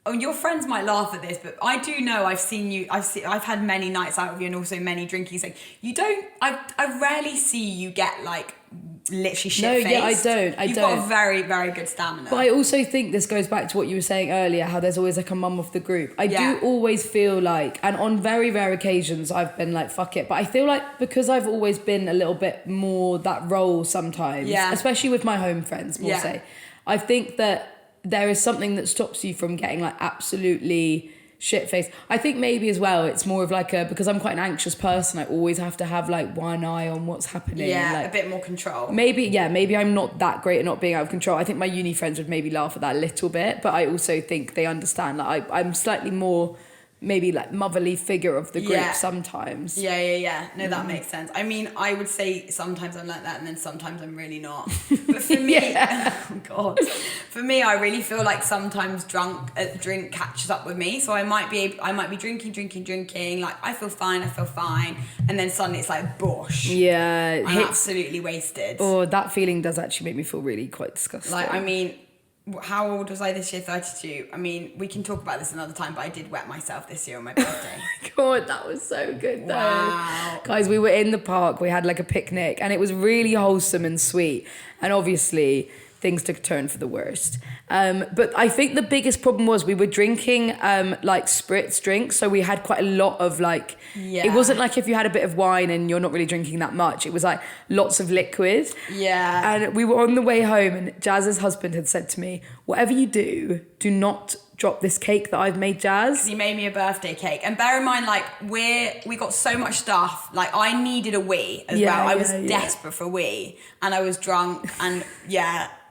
A: Oh, your friends might laugh at this, but I do know I've had many nights out with you and also many drinking. So you don't. I rarely see you get like literally shit-faced.
C: No, yeah, I don't.
A: You've got a very, very good stamina.
C: But I also think this goes back to what you were saying earlier, how there's always like a mum of the group. I do always feel like, and on very rare occasions, I've been like, fuck it. But I feel like because I've always been a little bit more that role sometimes, especially with my home friends, more say, I think that there is something that stops you from getting like absolutely shit-faced. I think maybe as well it's more of like because I'm quite an anxious person, I always have to have like one eye on what's happening.
A: Yeah,
C: like,
A: a bit more control.
C: Maybe I'm not that great at not being out of control. I think my uni friends would maybe laugh at that a little bit, but I also think they understand that I'm slightly more maybe like motherly figure of the group sometimes.
A: Yeah. No, that makes sense. I mean, I would say sometimes I'm like that and then sometimes I'm really not. But for me, oh God, for me, I really feel like sometimes drink catches up with me. So I might be drinking. Like I feel fine. And then suddenly it's like, bosh.
C: Yeah.
A: I'm absolutely wasted.
C: Oh, that feeling does actually make me feel really quite disgusting.
A: Like, I mean, how old was I this year? 32. I mean, we can talk about this another time, but I did wet myself this year on my birthday.
C: God, that was so good though.
A: Wow.
C: Guys, we were in the park, we had like a picnic and it was really wholesome and sweet. And obviously things took a turn for the worst. But I think the biggest problem was we were drinking like spritz drinks. So we had quite a lot of like, it wasn't like if you had a bit of wine and you're not really drinking that much. It was like lots of liquid.
A: Yeah.
C: And we were on the way home and Jazz's husband had said to me, whatever you do not drop this cake that I've made, Jazz.
A: He made me a birthday cake. And bear in mind, like, we got so much stuff. Like, I needed a wee as well. I was desperate for a wee. And I was drunk and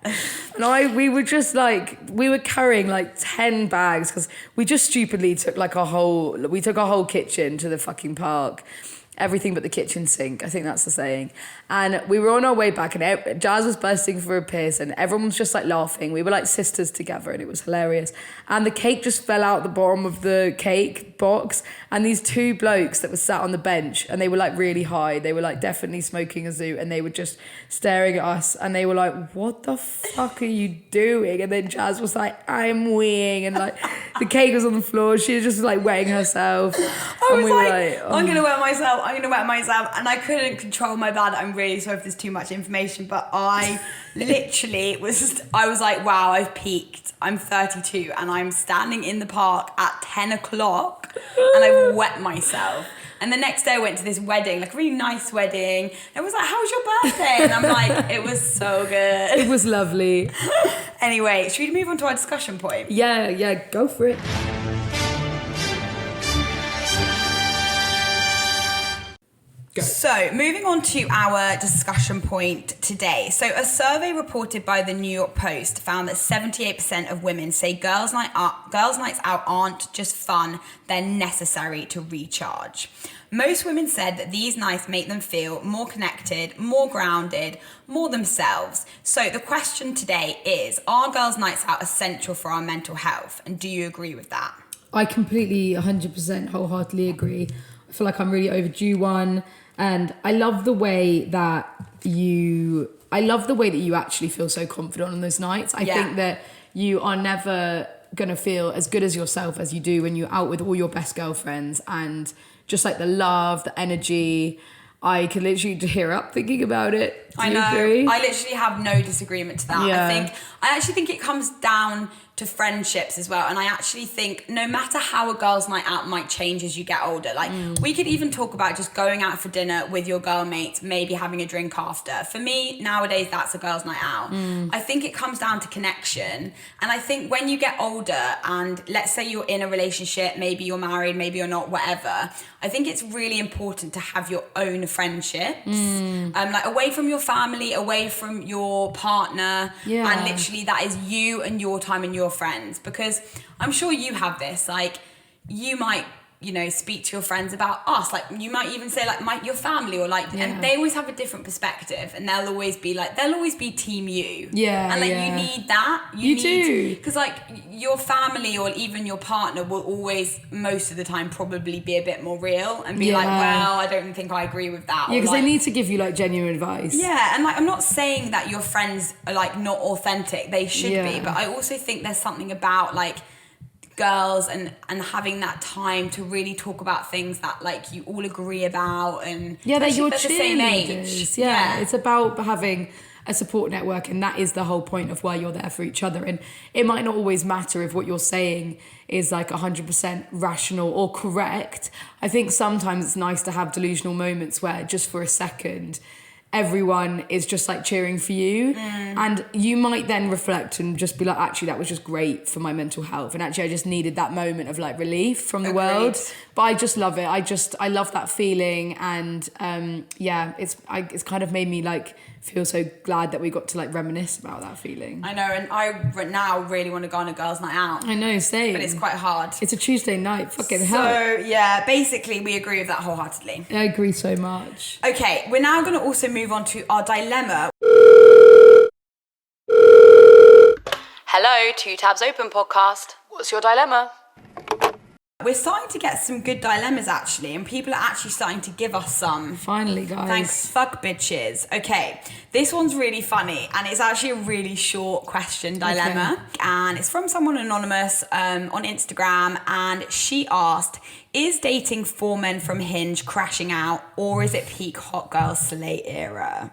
C: And we were carrying like 10 bags because we just stupidly took like our whole kitchen to the fucking park. Everything but the kitchen sink. I think that's the saying. And we were on our way back and Jazz was bursting for a piss and everyone was just like laughing. We were like sisters together and it was hilarious. And the cake just fell out the bottom of the cake box and these two blokes that were sat on the bench and they were like really high. They were like definitely smoking a zoot and they were just staring at us and they were like, what the fuck are you doing? And then Jazz was like, I'm weeing, and like the cake was on the floor. She was just like wetting herself.
A: I was like, oh. I'm gonna wet myself, and I couldn't control my bladder. I'm really sorry if there's too much information, but I literally I was like, wow, I've peaked. I'm 32 and I'm standing in the park at 10 o'clock and I've wet myself. And the next day I went to this wedding, like a really nice wedding. And I was like, how was your birthday? And I'm like, it was so good.
C: It was lovely.
A: Anyway, should we move on to our discussion point?
C: Yeah, go for it. Go.
A: So, moving on to our discussion point today. So, a survey reported by the New York Post found that 78% of women say girls' nights out aren't just fun, they're necessary to recharge. Most women said that these nights make them feel more connected, more grounded, more themselves. So, the question today is, are girls' nights out essential for our mental health? And do you agree with that?
C: I completely, 100% wholeheartedly agree. I feel like I'm really overdue one. And I love the way that you actually feel so confident on those nights. I think that you are never going to feel as good as yourself as you do when you're out with all your best girlfriends, and just like the love, the energy. I can literally tear up thinking about it. Do you agree?
A: I literally have no disagreement to that.
C: Yeah.
A: I actually think it comes down to friendships as well. And I actually think no matter how a girl's night out might change as you get older, like we could even talk about just going out for dinner with your girl mates, maybe having a drink after. For me, nowadays, that's a girl's night out. I think it comes down to connection. And I think when you get older and let's say you're in a relationship, maybe you're married, maybe you're not, whatever, I think it's really important to have your own friendships. Like away from your family, away from your partner.
C: Yeah.
A: And literally that is you and your time and your friends, because I'm sure you have this, like you might speak to your friends about us, like you might even say like your family, or like and they always have a different perspective, and they'll always be team you, and like you need that, you need, because like your family or even your partner will always most of the time probably be a bit more real and be like, well, I don't think I agree with that,
C: because they need to give you like genuine advice,
A: and like I'm not saying that your friends are like not authentic, they should be, but I also think there's something about like girls and having that time to really talk about things that like you all agree about, and
C: that you're
A: the same age.
C: It's about having a support network, and that is the whole point of why you're there for each other. And it might not always matter if what you're saying is like 100% rational or correct. I think sometimes it's nice to have delusional moments where just for a second everyone is just like cheering for you, and you might then reflect and just be like, actually that was just great for my mental health, and actually I just needed that moment of like relief from the world. But I just love it. I love that feeling, and it's kind of made me like feel so glad that we got to like reminisce about that feeling.
A: I know, and I now really want to go on a girls' night out.
C: I know, same.
A: But it's quite hard.
C: It's a Tuesday night, fucking hell.
A: So yeah, basically we agree with that wholeheartedly.
C: I agree so much.
A: Okay, we're now going to also move on to our dilemma. Hello, Two Tabs Open podcast. What's your dilemma? We're starting to get some good dilemmas actually, and people are actually starting to give us some.
C: Finally, guys.
A: Thanks, fuck bitches. Okay, this one's really funny, and it's actually a really short question dilemma. Okay. And it's from someone anonymous on Instagram, and she asked, is dating 4 men from Hinge crashing out, or is it peak hot girl slate era?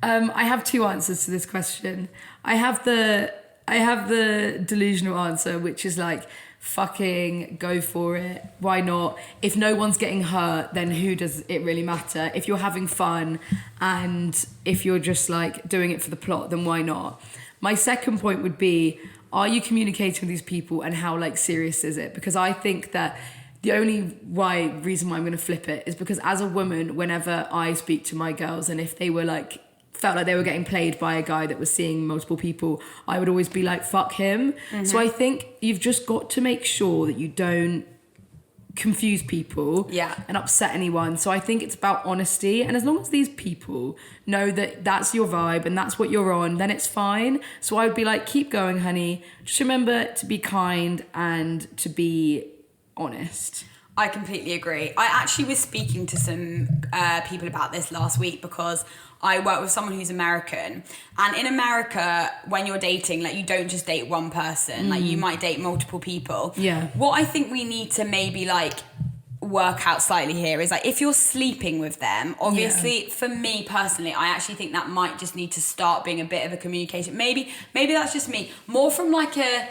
C: I have two answers to this question. I have the delusional answer, which is like, fucking go for it. Why not? If no one's getting hurt, then who does it really matter? If you're having fun and if you're just like doing it for the plot, then why not? My second point would be, are you communicating with these people, and how like serious is it? Because I think that the only reason why I'm going to flip it is because as a woman, whenever I speak to my girls, and if they were like felt like they were getting played by a guy that was seeing multiple people, I would always be like, fuck him. So I think you've just got to make sure that you don't confuse people and upset anyone. So I think it's about honesty, and as long as these people know that that's your vibe and that's what you're on, then it's fine. So I would be like, keep going, honey. Just remember to be kind and to be honest.
A: I completely agree. I actually was speaking to some people about this last week, because I work with someone who's American, and in America, when you're dating, like you don't just date one person, like you might date multiple people.
C: Yeah.
A: What I think we need to maybe like work out slightly here is like, if you're sleeping with them, obviously for me personally, I actually think that might just need to start being a bit of a communication. Maybe that's just me, more from like a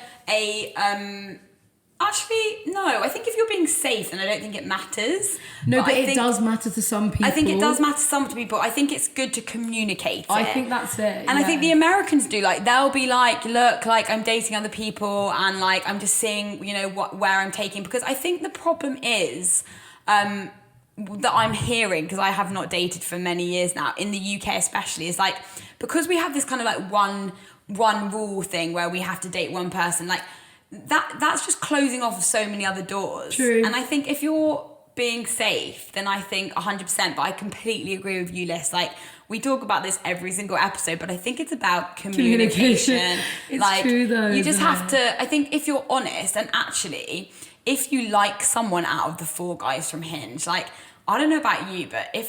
A: Actually, no. I think if you're being safe, then I don't think it matters.
C: No, but
A: I
C: it
A: think,
C: does matter to some people.
A: I think it does matter to some people. I think it's good to communicate
C: I
A: it.
C: think that's it.
A: And I think the Americans do, like, they'll be like, look, like, I'm dating other people and, like, I'm just seeing, you know, where I'm taking. Because I think the problem is that I'm hearing, because I have not dated for many years now, in the UK especially, is like, because we have this kind of like one rule thing where we have to date one person, like, that's just closing off so many other doors.
C: True.
A: And I think if you're being safe, then I think 100%, but I completely agree with you, Liz. Like, we talk about this every single episode, but I think it's about communication.
C: It's
A: like,
C: true though.
A: You just
C: isn't
A: have
C: it?
A: to, I think if you're honest, and actually, if you like someone out of the 4 guys from Hinge, like, I don't know about you, but if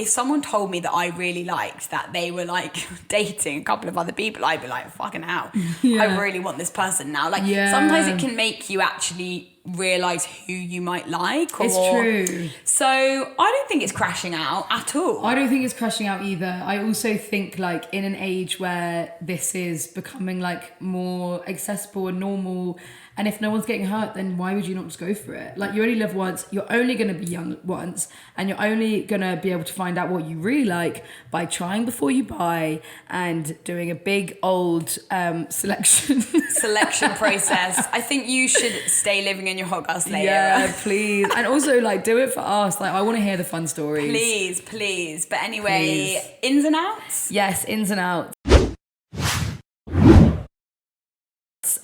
A: someone told me that I really liked that they were like dating a couple of other people, I'd be like, fucking hell,
C: Yeah.
A: I really want this person now. Like,
C: Yeah.
A: sometimes it can make you actually realise who you might like.
C: It's true.
A: So I don't think it's crashing out at all.
C: I don't think it's crashing out either. I also think like in an age where this is becoming like more accessible and normal, and if no one's getting hurt, then why would you not just go for it? Like, you only live once, you're only going to be young once, and you're only going to be able to find out what you really like by trying before you buy and doing a big old selection
A: process. I think you should stay living in your hot girl slay
C: Yeah,
A: era.
C: please. And also, like, do it for us. Like, I want to hear the fun stories.
A: Please. But anyway,
C: Please.
A: ins and outs?
C: Yes, ins and outs.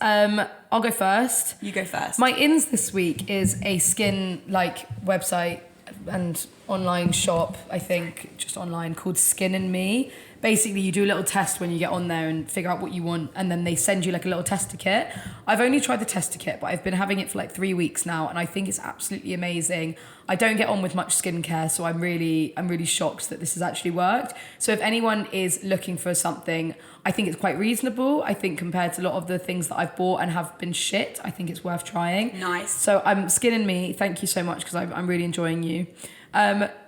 C: I'll go first.
A: You go first.
C: My ins this week is a skin like website and online shop, I think, just online, called Skin and Me. Basically, you do a little test when you get on there and figure out what you want, and then they send you like a little tester kit. I've only tried the tester kit, but I've been having it for like 3 weeks now, and I think it's absolutely amazing. I don't get on with much skincare, so I'm really shocked that this has actually worked. So if anyone is looking for something, I think it's quite reasonable. I think compared to a lot of the things that I've bought and have been shit, I think it's worth trying.
A: Nice.
C: So Skin and Me, thank you so much, because I'm really enjoying you.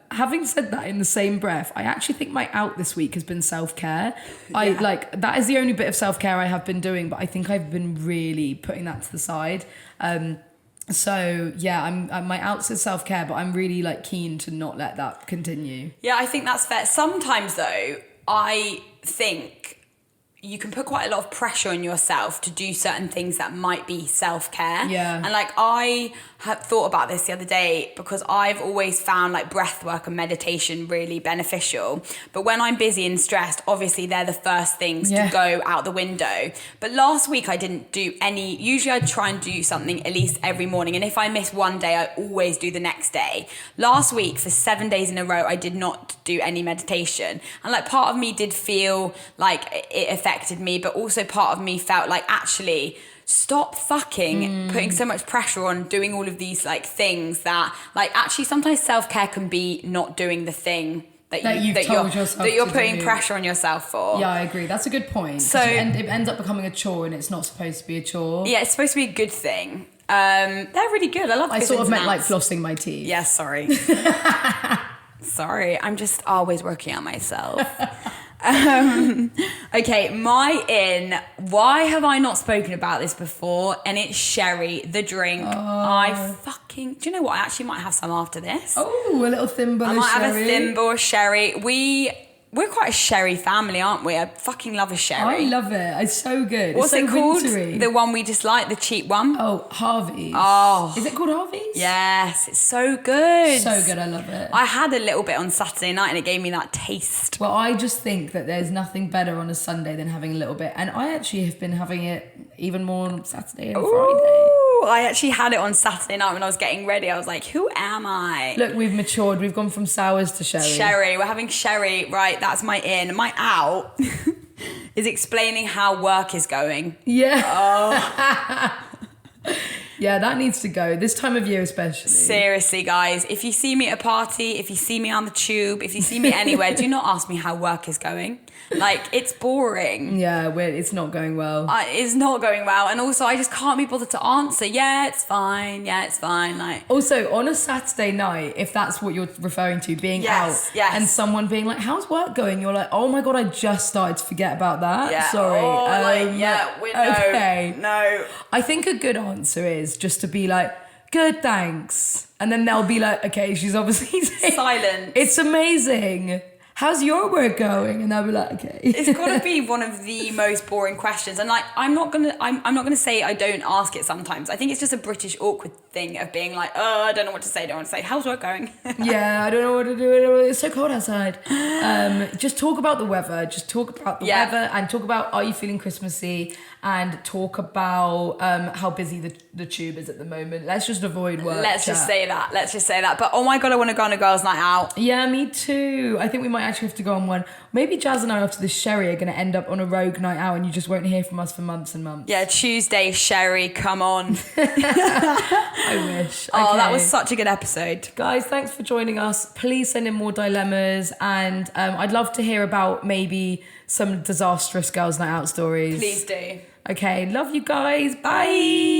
C: Having said that, in the same breath, I actually think my out this week has been self-care. That is the only bit of self-care I have been doing, but I think I've been really putting that to the side. So yeah, my outs is self-care, but I'm really like keen to not let that continue.
A: Yeah, I think that's fair. Sometimes though, I think you can put quite a lot of pressure on yourself to do certain things that might be self-care.
C: Yeah.
A: And like, I had thought about this the other day, because I've always found like breath work and meditation really beneficial. But when I'm busy and stressed, obviously they're the first things to go out the window. But last week I didn't do any. Usually I try and do something at least every morning. And if I miss one day, I always do the next day. Last week, for 7 days in a row, I did not do any meditation. And like, part of me did feel like it affected me, but also part of me felt like, actually, stop fucking putting so much pressure on doing all of these like things that, like, actually sometimes self-care can be not doing the thing that you're putting pressure on yourself for.
C: Yeah, I agree. That's a good point.
A: So
C: it ends up becoming a chore, and it's not supposed to be a chore.
A: Yeah, it's supposed to be a good thing. They're really good. I love.
C: I sort of meant like flossing my teeth.
A: Yeah, sorry. Sorry, I'm just always working on myself. Okay, my in. Why have I not spoken about this before? And it's sherry, the drink. Do you know what? I actually might have some after this.
C: Oh, a little thimble of sherry.
A: I might have a thimble of sherry. We're quite a sherry family, aren't we? I fucking love a sherry.
C: I love it. It's so good.
A: What's
C: it's so
A: it called?
C: Wintry.
A: The one we just like, the cheap one?
C: Oh, Harvey's.
A: Oh.
C: Is it called Harvey's?
A: Yes, it's so good.
C: So good, I love it.
A: I had a little bit on Saturday night and it gave me that taste.
C: Well, I just think that there's nothing better on a Sunday than having a little bit. And I actually have been having it even more on Saturday and Friday.
A: I actually had it on Saturday night when I was getting ready. I was like, who am I?
C: Look, we've matured. We've gone from sours to sherry.
A: Sherry. We're having sherry. Right, that's my in. My out is explaining how work is going.
C: Yeah. Yeah, that needs to go. This time of year especially.
A: Seriously, guys, if you see me at a party, if you see me on the tube, if you see me anywhere, do not ask me how work is going. Like, it's boring.
C: Yeah, it's not going well.
A: It's not going well. And also, I just can't be bothered to answer. Yeah, it's fine. Yeah, it's fine. Like,
C: also, on a Saturday night, if that's what you're referring to, being out and someone being like, how's work going? You're like, oh my God, I just started to forget about that.
A: Yeah.
C: Sorry.
A: Okay. No.
C: I think a good answer is just to be like, good, thanks. And then they'll be like, okay, she's obviously
A: silent.
C: It's amazing. How's your work going? And they'll be like, okay.
A: It's got to be one of the most boring questions. And like, I'm not gonna say I don't ask it sometimes. I think it's just a British awkward thing of being like, oh, I don't know what to say. Don't want to say. How's work going?
C: Yeah, I don't know what to do. It's so cold outside. Just talk about the weather. Just talk about the weather and talk about, are you feeling Christmassy? And talk about how busy the tube is at the moment. Let's just avoid work.
A: Let's just say that. But oh my God, I want to go on a girls' night out.
C: Yeah, me too. I think we might actually have to go on one. Maybe Jazz and I after this sherry are going to end up on a rogue night out and you just won't hear from us for months and months.
A: Yeah, Tuesday sherry, come on.
C: I wish.
A: Oh,
C: okay.
A: That was such a good episode.
C: Guys, thanks for joining us. Please send in more dilemmas and I'd love to hear about maybe some disastrous girls' night out stories.
A: Please do.
C: Okay, love you guys. Bye.